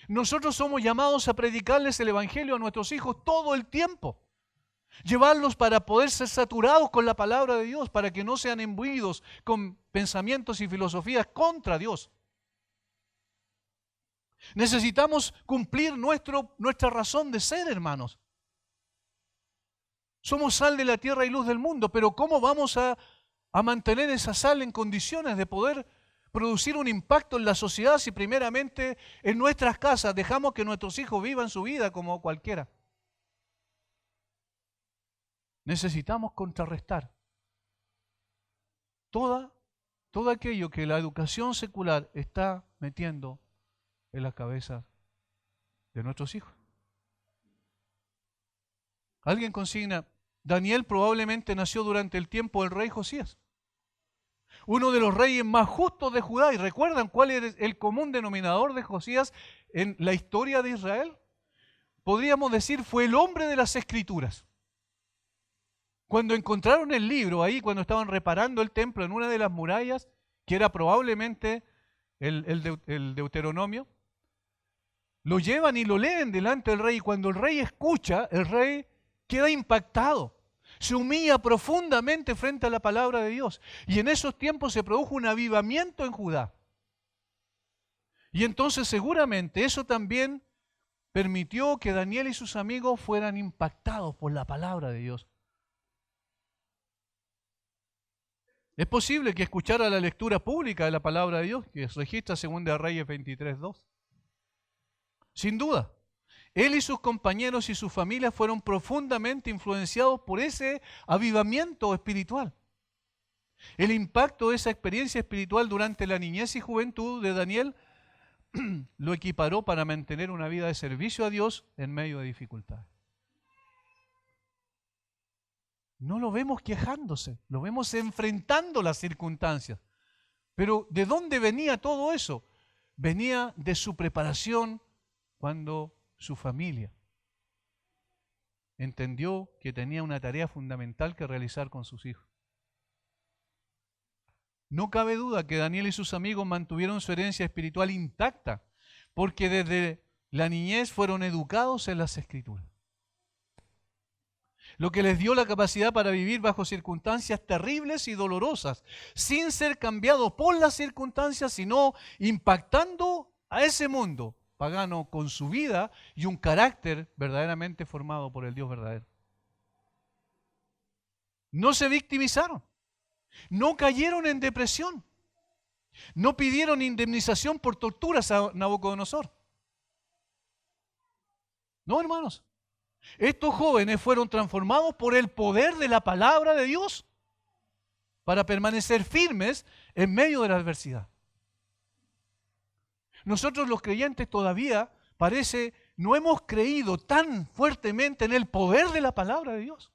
Nosotros somos llamados a predicarles el Evangelio a nuestros hijos todo el tiempo. Llevarlos para poder ser saturados con la palabra de Dios, para que no sean imbuidos con pensamientos y filosofías contra Dios. Necesitamos cumplir nuestra razón de ser, hermanos. Somos sal de la tierra y luz del mundo, pero ¿cómo vamos a mantener esa sal en condiciones de poder producir un impacto en la sociedad si primeramente en nuestras casas dejamos que nuestros hijos vivan su vida como cualquiera? Necesitamos contrarrestar todo aquello que la educación secular está metiendo en la cabeza de nuestros hijos. Alguien consigna, Daniel probablemente nació durante el tiempo del rey Josías, uno de los reyes más justos de Judá. ¿Y recuerdan cuál es el común denominador de Josías en la historia de Israel? Podríamos decir, fue el hombre de las Escrituras. Cuando encontraron el libro ahí, cuando estaban reparando el templo en una de las murallas, que era probablemente el Deuteronomio, lo llevan y lo leen delante del rey, y cuando el rey escucha, el rey queda impactado, se humilla profundamente frente a la palabra de Dios. Y en esos tiempos se produjo un avivamiento en Judá. Y entonces seguramente eso también permitió que Daniel y sus amigos fueran impactados por la palabra de Dios. Es posible que escuchara la lectura pública de la palabra de Dios, que registra 2 Reyes 23:2. Sin duda, él y sus compañeros y sus familias fueron profundamente influenciados por ese avivamiento espiritual. El impacto de esa experiencia espiritual durante la niñez y juventud de Daniel lo equiparó para mantener una vida de servicio a Dios en medio de dificultades. No lo vemos quejándose, lo vemos enfrentando las circunstancias. Pero ¿de dónde venía todo eso? Venía de su preparación cuando su familia entendió que tenía una tarea fundamental que realizar con sus hijos. No cabe duda que Daniel y sus amigos mantuvieron su herencia espiritual intacta, porque desde la niñez fueron educados en las Escrituras. Lo que les dio la capacidad para vivir bajo circunstancias terribles y dolorosas, sin ser cambiados por las circunstancias, sino impactando a ese mundo pagano con su vida y un carácter verdaderamente formado por el Dios verdadero. No se victimizaron, no cayeron en depresión, no pidieron indemnización por torturas a Nabucodonosor. No, hermanos. Estos jóvenes fueron transformados por el poder de la palabra de Dios para permanecer firmes en medio de la adversidad. Nosotros los creyentes todavía parece no hemos creído tan fuertemente en el poder de la palabra de Dios.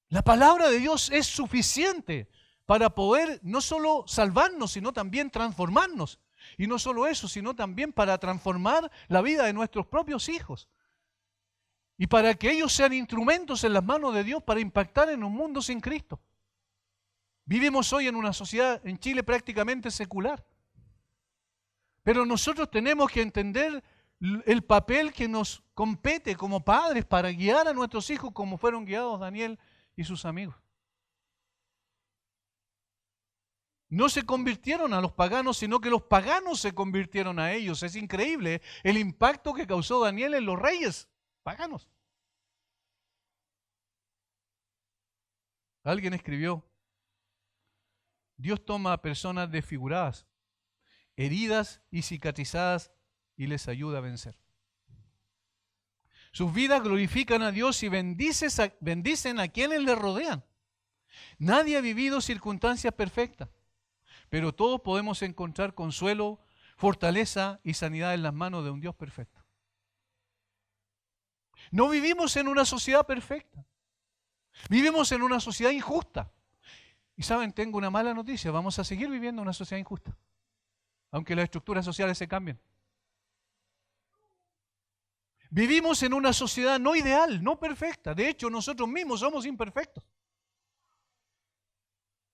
La palabra de Dios es suficiente para poder no solo salvarnos, sino también transformarnos. Y no solo eso, sino también para transformar la vida de nuestros propios hijos. Y para que ellos sean instrumentos en las manos de Dios para impactar en un mundo sin Cristo. Vivimos hoy en una sociedad en Chile prácticamente secular. Pero nosotros tenemos que entender el papel que nos compete como padres para guiar a nuestros hijos como fueron guiados Daniel y sus amigos. No se convirtieron a los paganos, sino que los paganos se convirtieron a ellos. Es increíble el impacto que causó Daniel en los reyes paganos. Alguien escribió: Dios toma a personas desfiguradas, heridas y cicatrizadas y les ayuda a vencer. Sus vidas glorifican a Dios y bendicen a quienes le rodean. Nadie ha vivido circunstancias perfectas, pero todos podemos encontrar consuelo, fortaleza y sanidad en las manos de un Dios perfecto. No vivimos en una sociedad perfecta. Vivimos en una sociedad injusta. Y saben, tengo una mala noticia, vamos a seguir viviendo en una sociedad injusta, aunque las estructuras sociales se cambien. Vivimos en una sociedad no ideal, no perfecta. De hecho, nosotros mismos somos imperfectos.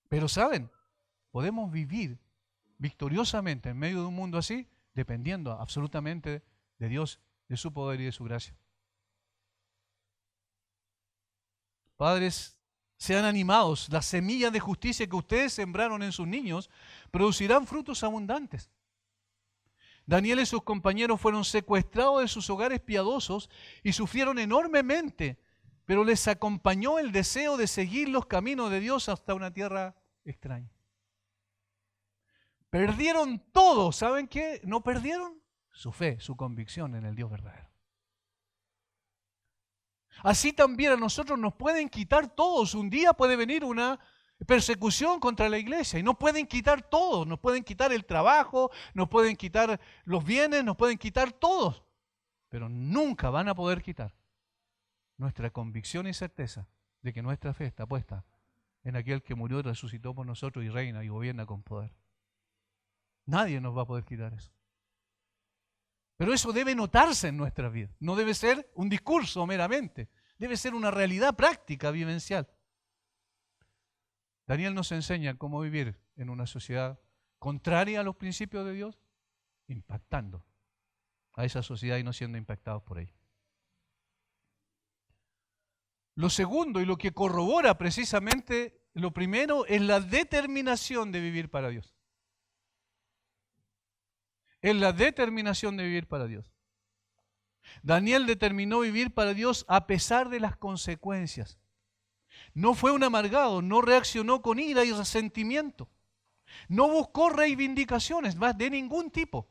Pero saben, podemos vivir victoriosamente en medio de un mundo así, dependiendo absolutamente de Dios, de su poder y de su gracia. Padres, sean animados. Las semillas de justicia que ustedes sembraron en sus niños producirán frutos abundantes. Daniel y sus compañeros fueron secuestrados de sus hogares piadosos y sufrieron enormemente, pero les acompañó el deseo de seguir los caminos de Dios hasta una tierra extraña. Perdieron todo. ¿Saben qué? ¿No perdieron? Su fe, su convicción en el Dios verdadero. Así también a nosotros nos pueden quitar todos. Un día puede venir una persecución contra la iglesia y nos pueden quitar todos. Nos pueden quitar el trabajo, nos pueden quitar los bienes, nos pueden quitar todos. Pero nunca van a poder quitar nuestra convicción y certeza de que nuestra fe está puesta en aquel que murió y resucitó por nosotros y reina y gobierna con poder. Nadie nos va a poder quitar eso. Pero eso debe notarse en nuestra vida. No debe ser un discurso meramente. Debe ser una realidad práctica, vivencial. Daniel nos enseña cómo vivir en una sociedad contraria a los principios de Dios, impactando a esa sociedad y no siendo impactados por ella. Lo segundo y lo que corrobora precisamente lo primero es la determinación de vivir para Dios. Es la determinación de vivir para Dios. Daniel determinó vivir para Dios a pesar de las consecuencias. No fue un amargado, no reaccionó con ira y resentimiento. No buscó reivindicaciones más de ningún tipo.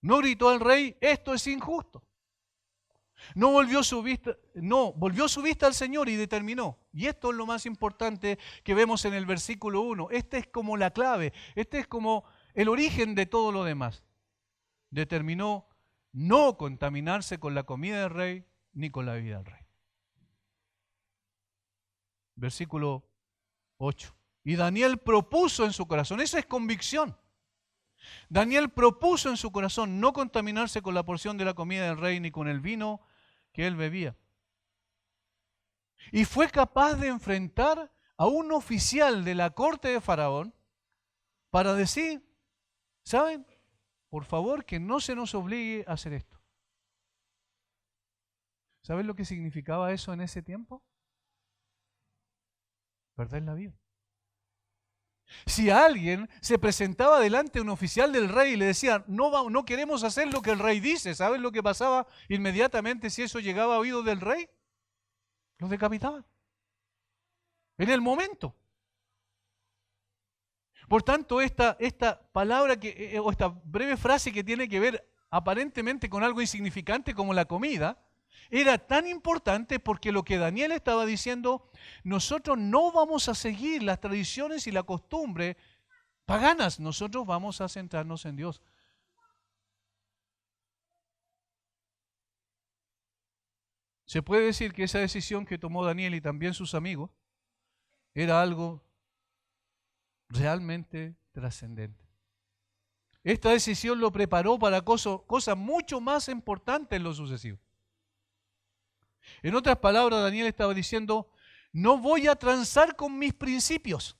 No gritó al rey: esto es injusto. No volvió su vista al Señor y determinó. Y esto es lo más importante que vemos en el versículo 1. Este es como la clave, este es como el origen de todo lo demás. Determinó no contaminarse con la comida del rey ni con la bebida del rey. Versículo 8. Y Daniel propuso en su corazón, esa es convicción. Daniel propuso en su corazón no contaminarse con la porción de la comida del rey ni con el vino que él bebía. Y fue capaz de enfrentar a un oficial de la corte de Faraón para decir: ¿saben? Por favor, que no se nos obligue a hacer esto. ¿Saben lo que significaba eso en ese tiempo? Perder la vida. Si alguien se presentaba delante de un oficial del rey y le decía: no queremos hacer lo que el rey dice, ¿saben lo que pasaba inmediatamente si eso llegaba a oídos del rey? Los decapitaban. En el momento. Por tanto, esta palabra o esta breve frase que tiene que ver aparentemente con algo insignificante como la comida, era tan importante porque lo que Daniel estaba diciendo: nosotros no vamos a seguir las tradiciones y la costumbre paganas, nosotros vamos a centrarnos en Dios. Se puede decir que esa decisión que tomó Daniel y también sus amigos era algo realmente trascendente. Esta decisión lo preparó para cosas mucho más importantes en lo sucesivo. En otras palabras, Daniel estaba diciendo, no voy a transar con mis principios.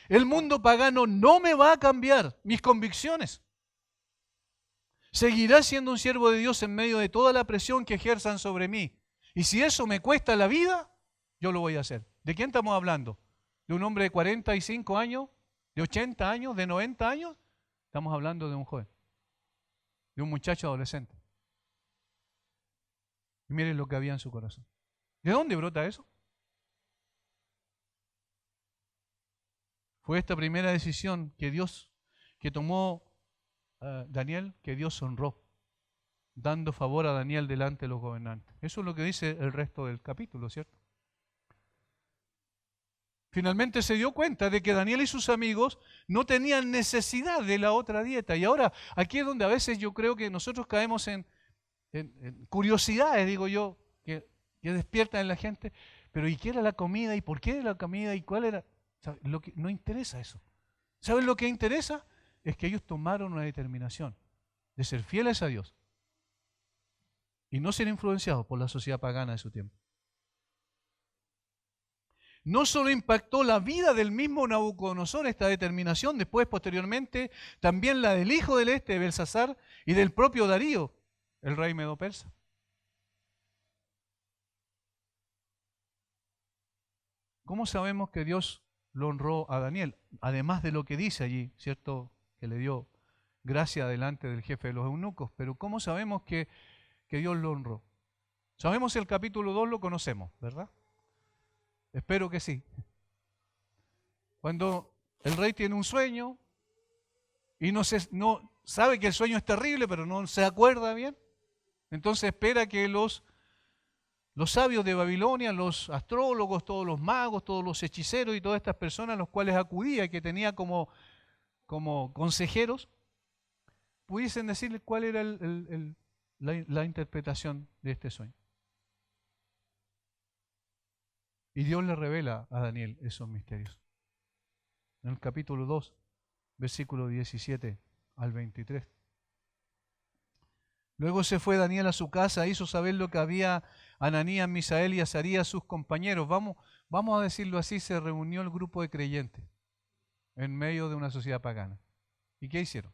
El mundo pagano no me va a cambiar mis convicciones. Seguirá siendo un siervo de Dios en medio de toda la presión que ejerzan sobre mí. Y si eso me cuesta la vida, yo lo voy a hacer. ¿De quién estamos hablando? ¿De un hombre de 45 años? ¿De 80 años? ¿De 90 años? Estamos hablando de un joven, de un muchacho adolescente. Y miren lo que había en su corazón. ¿De dónde brota eso? Fue esta primera decisión que tomó Daniel, que Dios honró, dando favor a Daniel delante de los gobernantes. Eso es lo que dice el resto del capítulo, ¿cierto? Finalmente se dio cuenta de que Daniel y sus amigos no tenían necesidad de la otra dieta. Y ahora, aquí es donde a veces yo creo que nosotros caemos en curiosidades, digo yo, que despiertan en la gente. Pero ¿y qué era la comida? ¿Y por qué era la comida? ¿Y cuál era? No interesa eso. ¿Saben lo que interesa? Es que ellos tomaron una determinación de ser fieles a Dios y no ser influenciados por la sociedad pagana de su tiempo. No solo impactó la vida del mismo Nabucodonosor esta determinación, después posteriormente también la del hijo del Belsasar, y del propio Darío, el rey medo-persa. ¿Cómo sabemos que Dios lo honró a Daniel? Además de lo que dice allí, ¿cierto? Que le dio gracia delante del jefe de los eunucos. Pero ¿cómo sabemos que Dios lo honró? Sabemos el capítulo 2, lo conocemos, ¿verdad? Espero que sí. Cuando el rey tiene un sueño y no sabe que el sueño es terrible, pero no se acuerda bien, entonces espera que los sabios de Babilonia, los astrólogos, todos los magos, todos los hechiceros y todas estas personas a los cuales acudía y que tenía como consejeros, pudiesen decirle cuál era la interpretación de este sueño. Y Dios le revela a Daniel esos misterios. En el capítulo 2, versículo 17 al 23. Luego se fue Daniel a su casa, hizo saber lo que había Ananías, Misael y Azarías, sus compañeros. Vamos a decirlo así, se reunió el grupo de creyentes en medio de una sociedad pagana. ¿Y qué hicieron?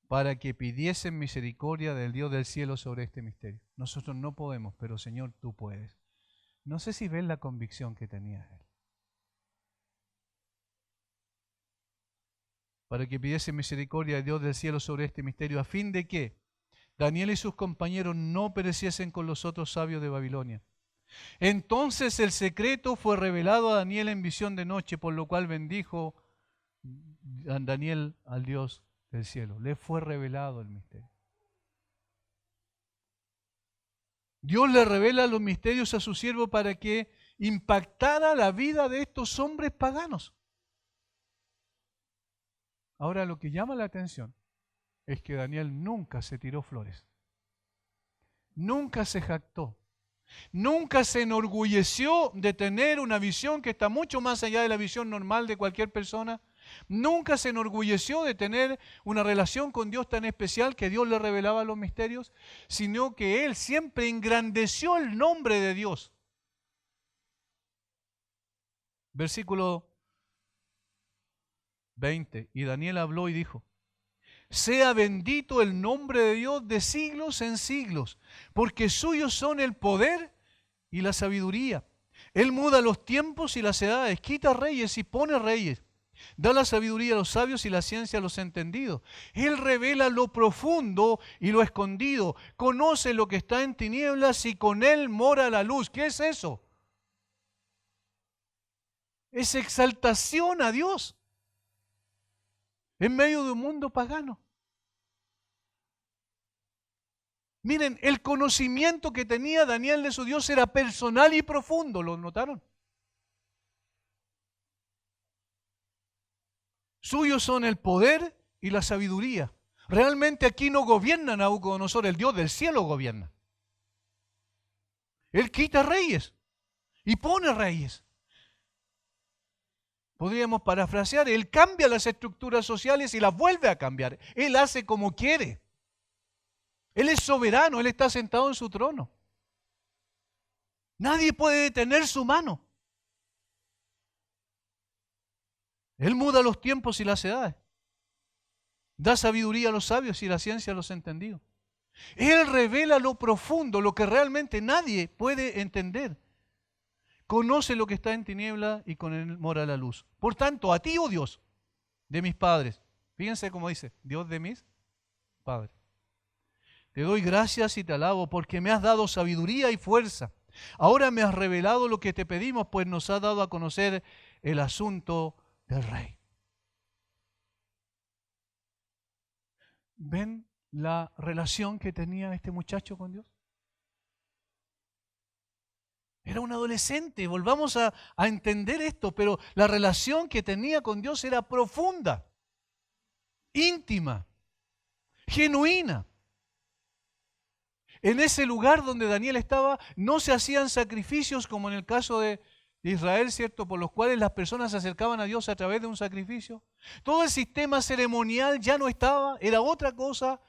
Para que pidiesen misericordia del Dios del cielo sobre este misterio. Nosotros no podemos, pero Señor, tú puedes. No sé si ven la convicción que tenía él. Para que pidiese misericordia de Dios del cielo sobre este misterio, a fin de que Daniel y sus compañeros no pereciesen con los otros sabios de Babilonia. Entonces el secreto fue revelado a Daniel en visión de noche, por lo cual bendijo a Daniel al Dios del cielo. Le fue revelado el misterio. Dios le revela los misterios a su siervo para que impactara la vida de estos hombres paganos. Ahora, lo que llama la atención es que Daniel nunca se tiró flores, nunca se jactó, nunca se enorgulleció de tener una visión que está mucho más allá de la visión normal de cualquier persona. Nunca se enorgulleció de tener una relación con Dios tan especial que Dios le revelaba los misterios, sino que él siempre engrandeció el nombre de Dios. Versículo 20. Y Daniel habló y dijo: sea bendito el nombre de Dios de siglos en siglos, porque suyos son el poder y la sabiduría. Él muda los tiempos y las edades, quita reyes y pone reyes. Da la sabiduría a los sabios y la ciencia a los entendidos. Él revela lo profundo y lo escondido. Conoce lo que está en tinieblas y con él mora la luz. ¿Qué es eso? Es exaltación a Dios en medio de un mundo pagano. Miren, el conocimiento que tenía Daniel de su Dios era personal y profundo. ¿Lo notaron? Suyos son el poder y la sabiduría. Realmente aquí no gobierna Nabucodonosor, el Dios del cielo gobierna. Él quita reyes y pone reyes. Podríamos parafrasear, Él cambia las estructuras sociales y las vuelve a cambiar. Él hace como quiere. Él es soberano, Él está sentado en su trono. Nadie puede detener su mano. Él muda los tiempos y las edades. Da sabiduría a los sabios y la ciencia a los entendidos. Él revela lo profundo, lo que realmente nadie puede entender. Conoce lo que está en tiniebla y con él mora la luz. Por tanto, a ti, oh Dios, de mis padres. Fíjense cómo dice, Dios de mis padres. Te doy gracias y te alabo porque me has dado sabiduría y fuerza. Ahora me has revelado lo que te pedimos, pues nos has dado a conocer el asunto del rey. ¿Ven la relación que tenía este muchacho con Dios? Era un adolescente, volvamos a entender esto, pero la relación que tenía con Dios era profunda, íntima, genuina. En ese lugar donde Daniel estaba no se hacían sacrificios como en el caso de Israel, ¿cierto? Por los cuales las personas se acercaban a Dios a través de un sacrificio. Todo el sistema ceremonial ya no estaba, era otra cosa.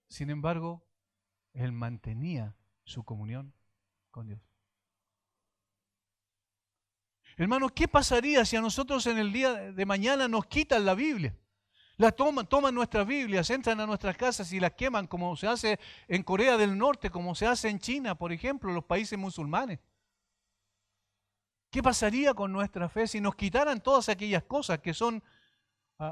Sin embargo, él mantenía su comunión con Dios. Hermanos, ¿qué pasaría si a nosotros en el día de mañana nos quitan la Biblia? Toman nuestras Biblias, entran a nuestras casas y las queman como se hace en Corea del Norte, como se hace en China, por ejemplo, los países musulmanes. ¿Qué pasaría con nuestra fe si nos quitaran todas aquellas cosas que son,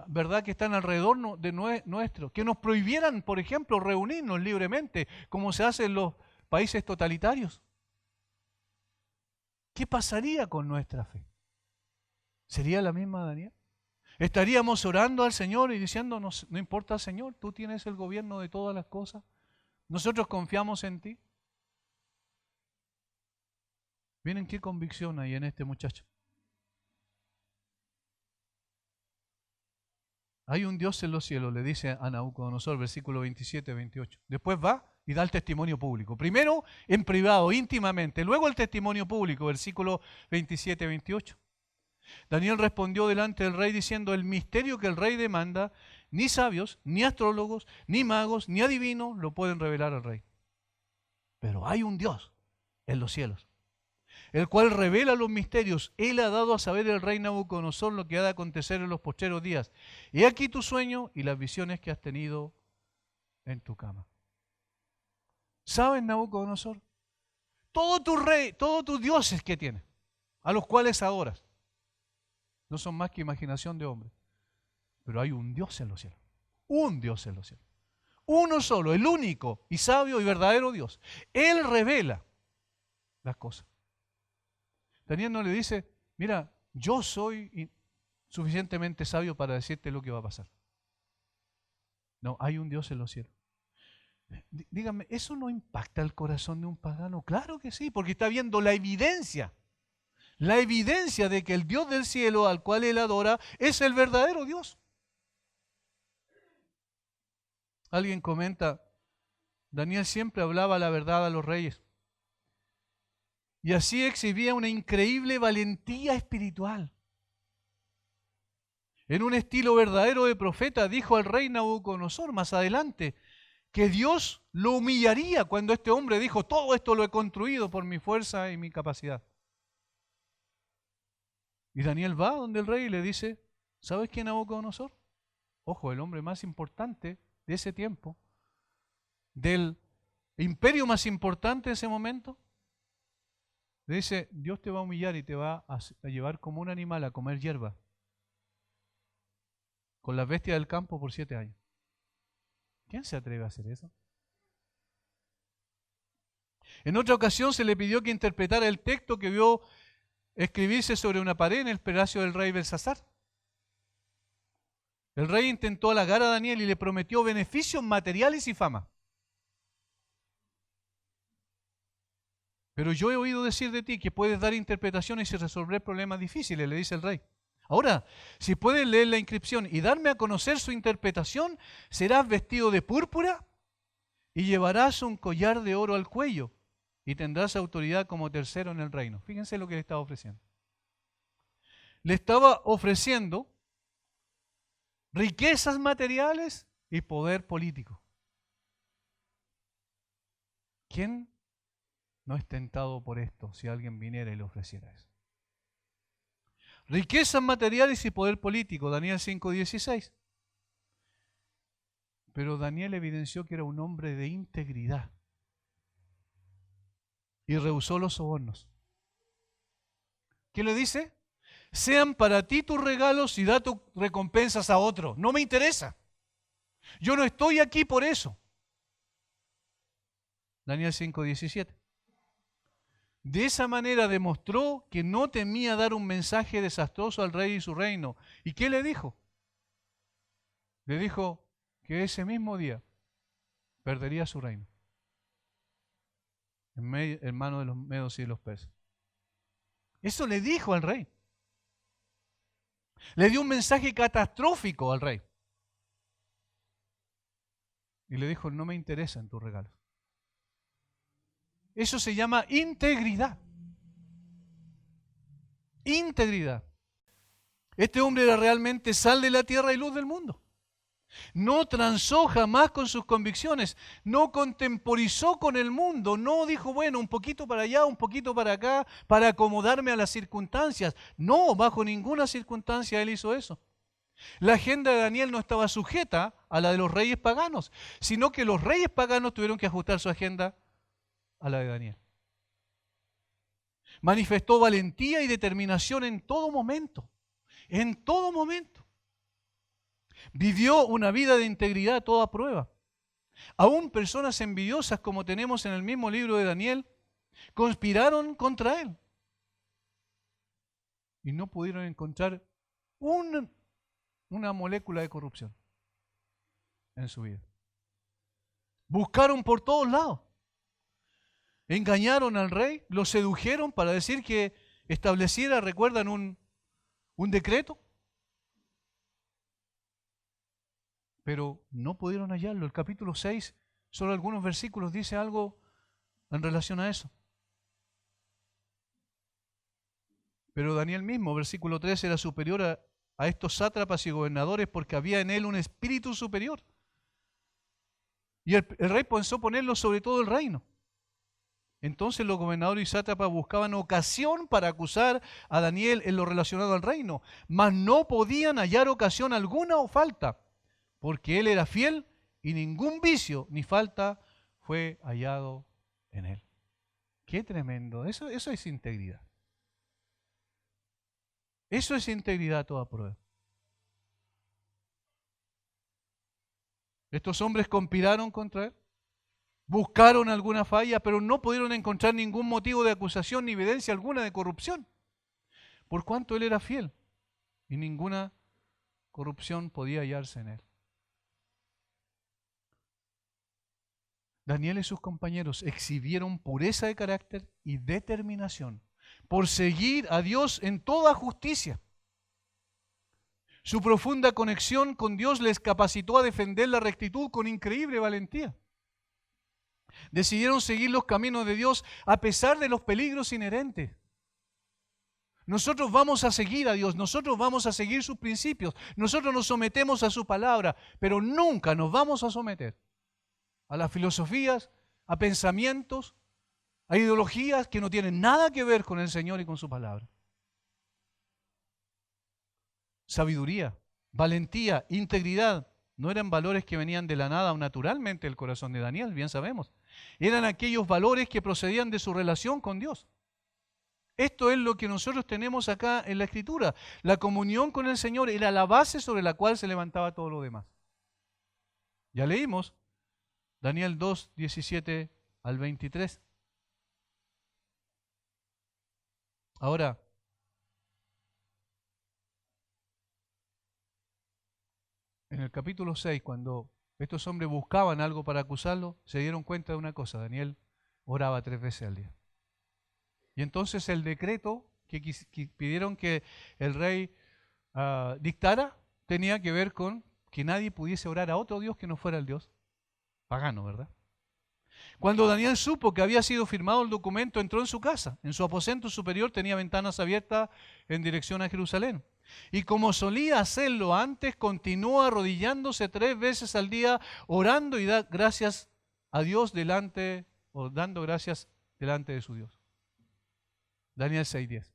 verdad, que están alrededor de nuestro? Que nos prohibieran, por ejemplo, reunirnos libremente, como se hace en los países totalitarios. ¿Qué pasaría con nuestra fe? ¿Sería la misma, Daniel? ¿Estaríamos orando al Señor y diciendo, no importa, Señor, tú tienes el gobierno de todas las cosas? Nosotros confiamos en ti. Miren qué convicción hay en este muchacho. Hay un Dios en los cielos, le dice a Nabucodonosor, versículo 27-28. Después va y da el testimonio público. Primero en privado, íntimamente. Luego el testimonio público, versículo 27-28. Daniel respondió delante del rey diciendo, el misterio que el rey demanda, ni sabios, ni astrólogos, ni magos, ni adivinos lo pueden revelar al rey. Pero hay un Dios en los cielos, el cual revela los misterios. Él ha dado a saber el rey Nabucodonosor lo que ha de acontecer en los postreros días. He aquí tu sueño y las visiones que has tenido en tu cama. ¿Sabes, Nabucodonosor? Todos tus dioses que tienes, a los cuales adoras, no son más que imaginación de hombre. Pero hay un Dios en los cielos. Un Dios en los cielos. Uno solo, el único y sabio y verdadero Dios. Él revela las cosas. Daniel no le dice, mira, yo soy suficientemente sabio para decirte lo que va a pasar. No, hay un Dios en los cielos. Dígame, ¿eso no impacta el corazón de un pagano? Claro que sí, porque está viendo la evidencia de que el Dios del cielo al cual él adora es el verdadero Dios. Alguien comenta, Daniel siempre hablaba la verdad a los reyes y así exhibía una increíble valentía espiritual. En un estilo verdadero de profeta dijo al rey Nabucodonosor más adelante que Dios lo humillaría cuando este hombre dijo, todo esto lo he construido por mi fuerza y mi capacidad. Y Daniel va donde el rey y le dice, ¿sabes quién es Nabucodonosor? Ojo, el hombre más importante de ese tiempo, del imperio más importante de ese momento. Le dice, Dios te va a humillar y te va a llevar como un animal a comer hierba con las bestias del campo por 7 años. ¿Quién se atreve a hacer eso? En otra ocasión se le pidió que interpretara el texto que vio escribirse sobre una pared en el palacio del rey Belsasar. El rey intentó halagar a Daniel y le prometió beneficios materiales y fama. Pero yo he oído decir de ti que puedes dar interpretaciones y resolver problemas difíciles, le dice el rey. Ahora, si puedes leer la inscripción y darme a conocer su interpretación, serás vestido de púrpura y llevarás un collar de oro al cuello y tendrás autoridad como tercero en el reino. Fíjense lo que le estaba ofreciendo. Le estaba ofreciendo riquezas materiales y poder político. ¿Quién no es tentado por esto si alguien viniera y le ofreciera eso? Riquezas materiales y poder político, Daniel 5:16. Pero Daniel evidenció que era un hombre de integridad y rehusó los sobornos. ¿Qué le dice? Sean para ti tus regalos y da tus recompensas a otro. No me interesa. Yo no estoy aquí por eso. Daniel 5:17. De esa manera demostró que no temía dar un mensaje desastroso al rey y su reino. ¿Y qué le dijo? Le dijo que ese mismo día perdería su reino en manos de los medos y de los persas. Eso le dijo al rey. Le dio un mensaje catastrófico al rey. Y le dijo, no me interesan tus regalos. Eso se llama integridad. Integridad. Este hombre era realmente sal de la tierra y luz del mundo. No transó jamás con sus convicciones, no contemporizó con el mundo, no dijo, bueno, un poquito para allá, un poquito para acá, para acomodarme a las circunstancias. No, bajo ninguna circunstancia él hizo eso. La agenda de Daniel no estaba sujeta a la de los reyes paganos, sino que los reyes paganos tuvieron que ajustar su agenda a la de Daniel. Manifestó valentía y determinación en todo momento. En todo momento. Vivió una vida de integridad a toda prueba. Aún personas envidiosas, como tenemos en el mismo libro de Daniel, conspiraron contra él. Y no pudieron encontrar una molécula de corrupción en su vida. Buscaron por todos lados. Engañaron al rey, lo sedujeron para decir que estableciera, ¿recuerdan un decreto? Pero no pudieron hallarlo. El capítulo 6, solo algunos versículos, dice algo en relación a eso. Pero Daniel mismo, versículo 3, era superior a estos sátrapas y gobernadores porque había en él un espíritu superior. Y el rey pensó ponerlo sobre todo el reino. Entonces los gobernadores y sátrapas buscaban ocasión para acusar a Daniel en lo relacionado al reino, mas no podían hallar ocasión alguna o falta, porque él era fiel y ningún vicio ni falta fue hallado en él. Qué tremendo, eso es integridad. Eso es integridad a toda prueba. Estos hombres conspiraron contra él, buscaron alguna falla, pero no pudieron encontrar ningún motivo de acusación ni evidencia alguna de corrupción, por cuanto él era fiel y ninguna corrupción podía hallarse en él. Daniel y sus compañeros exhibieron pureza de carácter y determinación por seguir a Dios en toda justicia. Su profunda conexión con Dios les capacitó a defender la rectitud con increíble valentía. Decidieron seguir los caminos de Dios a pesar de los peligros inherentes. Nosotros vamos a seguir a Dios, nosotros vamos a seguir sus principios, nosotros nos sometemos a su palabra, pero nunca nos vamos a someter a las filosofías, a pensamientos, a ideologías que no tienen nada que ver con el Señor y con su palabra. Sabiduría, valentía, integridad, no eran valores que venían de la nada o naturalmente del corazón de Daniel, bien sabemos. Eran aquellos valores que procedían de su relación con Dios. Esto es lo que nosotros tenemos acá en la Escritura. La comunión con el Señor era la base sobre la cual se levantaba todo lo demás. Ya leímos Daniel 2, 17 al 23. Ahora, en el capítulo 6, cuando estos hombres buscaban algo para acusarlo, se dieron cuenta de una cosa: Daniel oraba 3 veces al día. Y entonces el decreto que pidieron que el rey dictara tenía que ver con que nadie pudiese orar a otro Dios que no fuera el Dios pagano, ¿verdad? Cuando Daniel supo que había sido firmado el documento, entró en su casa. En su aposento superior tenía ventanas abiertas en dirección a Jerusalén. Y como solía hacerlo antes, continuó arrodillándose 3 veces al día, orando y dando gracias a Dios dando gracias delante de su Dios. Daniel 6:10.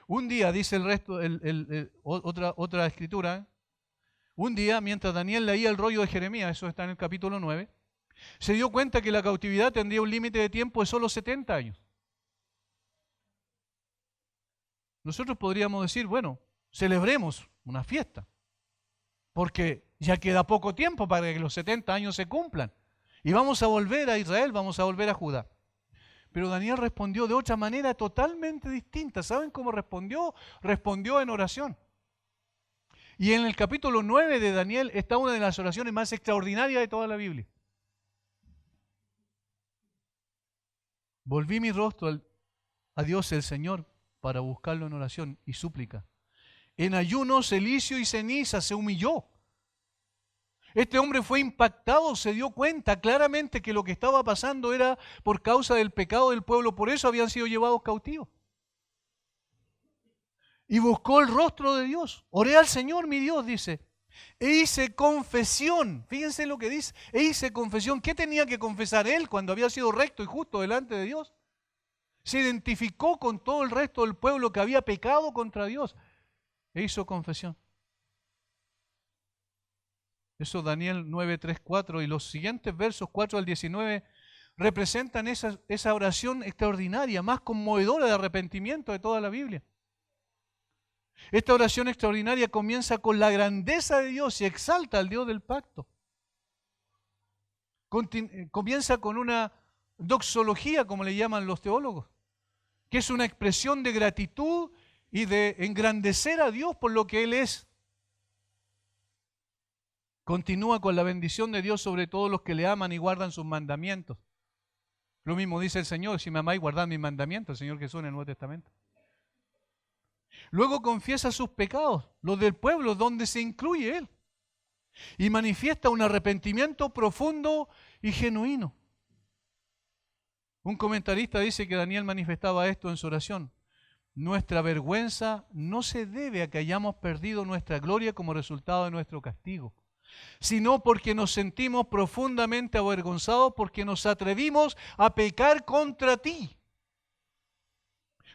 Un día, dice el resto, otra escritura, un día, mientras Daniel leía el rollo de Jeremías, eso está en el capítulo 9, se dio cuenta que la cautividad tendría un límite de tiempo de solo 70 años. Nosotros podríamos decir, bueno, celebremos una fiesta, porque ya queda poco tiempo para que los 70 años se cumplan. Y vamos a volver a Israel, vamos a volver a Judá. Pero Daniel respondió de otra manera totalmente distinta. ¿Saben cómo respondió? Respondió en oración. Y en el capítulo 9 de Daniel está una de las oraciones más extraordinarias de toda la Biblia. Volví mi rostro a Dios el Señor para buscarlo en oración y súplica. En ayuno, cilicio y ceniza se humilló. Este hombre fue impactado, se dio cuenta claramente que lo que estaba pasando era por causa del pecado del pueblo, por eso habían sido llevados cautivos. Y buscó el rostro de Dios. Oré al Señor, mi Dios, dice. E hice confesión. Fíjense lo que dice. E hice confesión. ¿Qué tenía que confesar él cuando había sido recto y justo delante de Dios? Se identificó con todo el resto del pueblo que había pecado contra Dios. E hizo confesión. Eso Daniel 9, 3, 4 y los siguientes versos 4 al 19 representan esa oración extraordinaria, más conmovedora de arrepentimiento de toda la Biblia. Esta oración extraordinaria comienza con la grandeza de Dios y exalta al Dios del pacto. Comienza con una doxología, como le llaman los teólogos, que es una expresión de gratitud y de engrandecer a Dios por lo que Él es. Continúa con la bendición de Dios sobre todos los que le aman y guardan sus mandamientos. Lo mismo dice el Señor, si me amáis, guardad mis mandamientos, el Señor Jesús en el Nuevo Testamento. Luego confiesa sus pecados, los del pueblo, donde se incluye Él. Y manifiesta un arrepentimiento profundo y genuino. Un comentarista dice que Daniel manifestaba esto en su oración. Nuestra vergüenza no se debe a que hayamos perdido nuestra gloria como resultado de nuestro castigo, sino porque nos sentimos profundamente avergonzados porque nos atrevimos a pecar contra ti.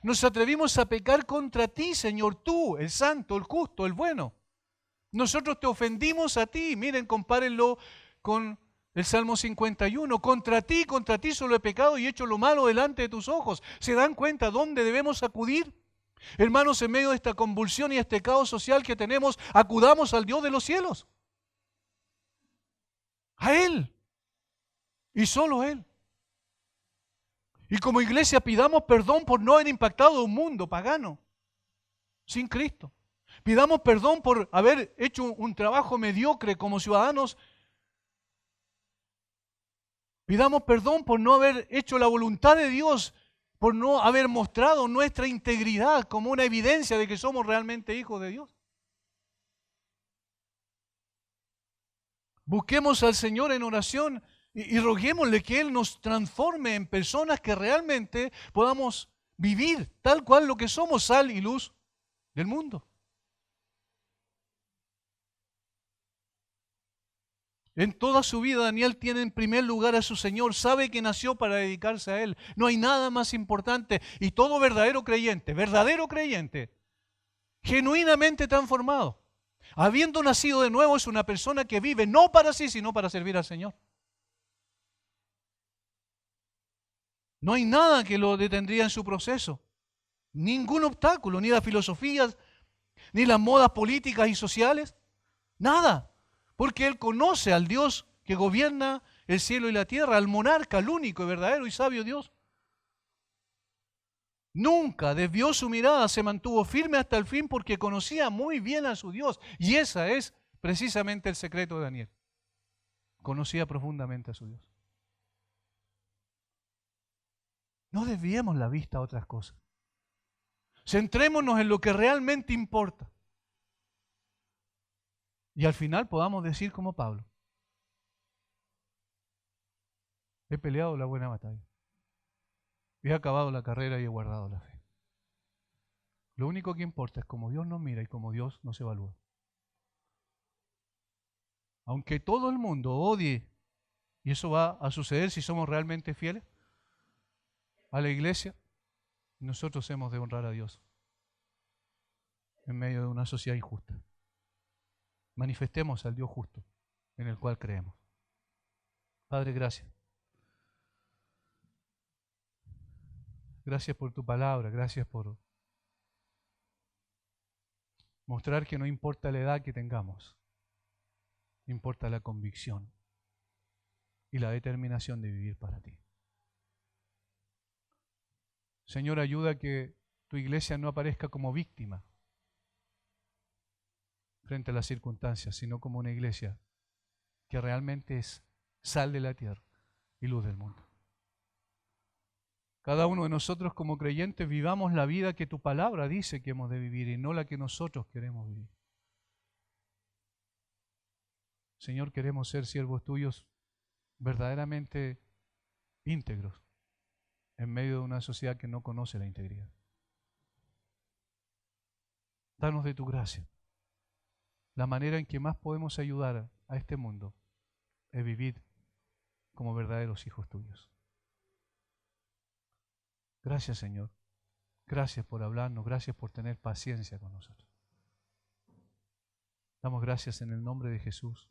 Nos atrevimos a pecar contra ti, Señor, tú, el santo, el justo, el bueno. Nosotros te ofendimos a ti. Miren, compárenlo con el Salmo 51. Contra ti solo he pecado y hecho lo malo delante de tus ojos. ¿Se dan cuenta dónde debemos acudir? Hermanos, en medio de esta convulsión y este caos social que tenemos, acudamos al Dios de los cielos. A Él. Y solo a Él. Y como iglesia pidamos perdón por no haber impactado un mundo pagano, sin Cristo. Pidamos perdón por haber hecho un trabajo mediocre como ciudadanos. Pidamos perdón por no haber hecho la voluntad de Dios, por no haber mostrado nuestra integridad como una evidencia de que somos realmente hijos de Dios. Busquemos al Señor en oración y roguémosle que Él nos transforme en personas que realmente podamos vivir tal cual lo que somos, sal y luz del mundo. En toda su vida Daniel tiene en primer lugar a su Señor, sabe que nació para dedicarse a Él. No hay nada más importante y todo verdadero creyente, genuinamente transformado, habiendo nacido de nuevo, es una persona que vive no para sí, sino para servir al Señor. No hay nada que lo detendría en su proceso. Ningún obstáculo, ni las filosofías, ni las modas políticas y sociales. Nada. Porque él conoce al Dios que gobierna el cielo y la tierra, al monarca, al único y verdadero y sabio Dios. Nunca desvió su mirada, se mantuvo firme hasta el fin porque conocía muy bien a su Dios. Y ese es precisamente el secreto de Daniel. Conocía profundamente a su Dios. No desviemos la vista a otras cosas. Centrémonos en lo que realmente importa. Y al final podamos decir como Pablo: he peleado la buena batalla. He acabado la carrera y he guardado la fe. Lo único que importa es cómo Dios nos mira y cómo Dios nos evalúa. Aunque todo el mundo odie, y eso va a suceder si somos realmente fieles a la iglesia, nosotros hemos de honrar a Dios en medio de una sociedad injusta. Manifestemos al Dios justo en el cual creemos. Padre, gracias. Gracias por tu palabra, gracias por mostrar que no importa la edad que tengamos, importa la convicción y la determinación de vivir para ti. Señor, ayuda a que tu iglesia no aparezca como víctima frente a las circunstancias, sino como una iglesia que realmente es sal de la tierra y luz del mundo. Cada uno de nosotros como creyentes vivamos la vida que tu palabra dice que hemos de vivir y no la que nosotros queremos vivir. Señor, queremos ser siervos tuyos verdaderamente íntegros en medio de una sociedad que no conoce la integridad. Danos de tu gracia. La manera en que más podemos ayudar a este mundo es vivir como verdaderos hijos tuyos. Gracias, Señor. Gracias por hablarnos, gracias por tener paciencia con nosotros. Damos gracias en el nombre de Jesús.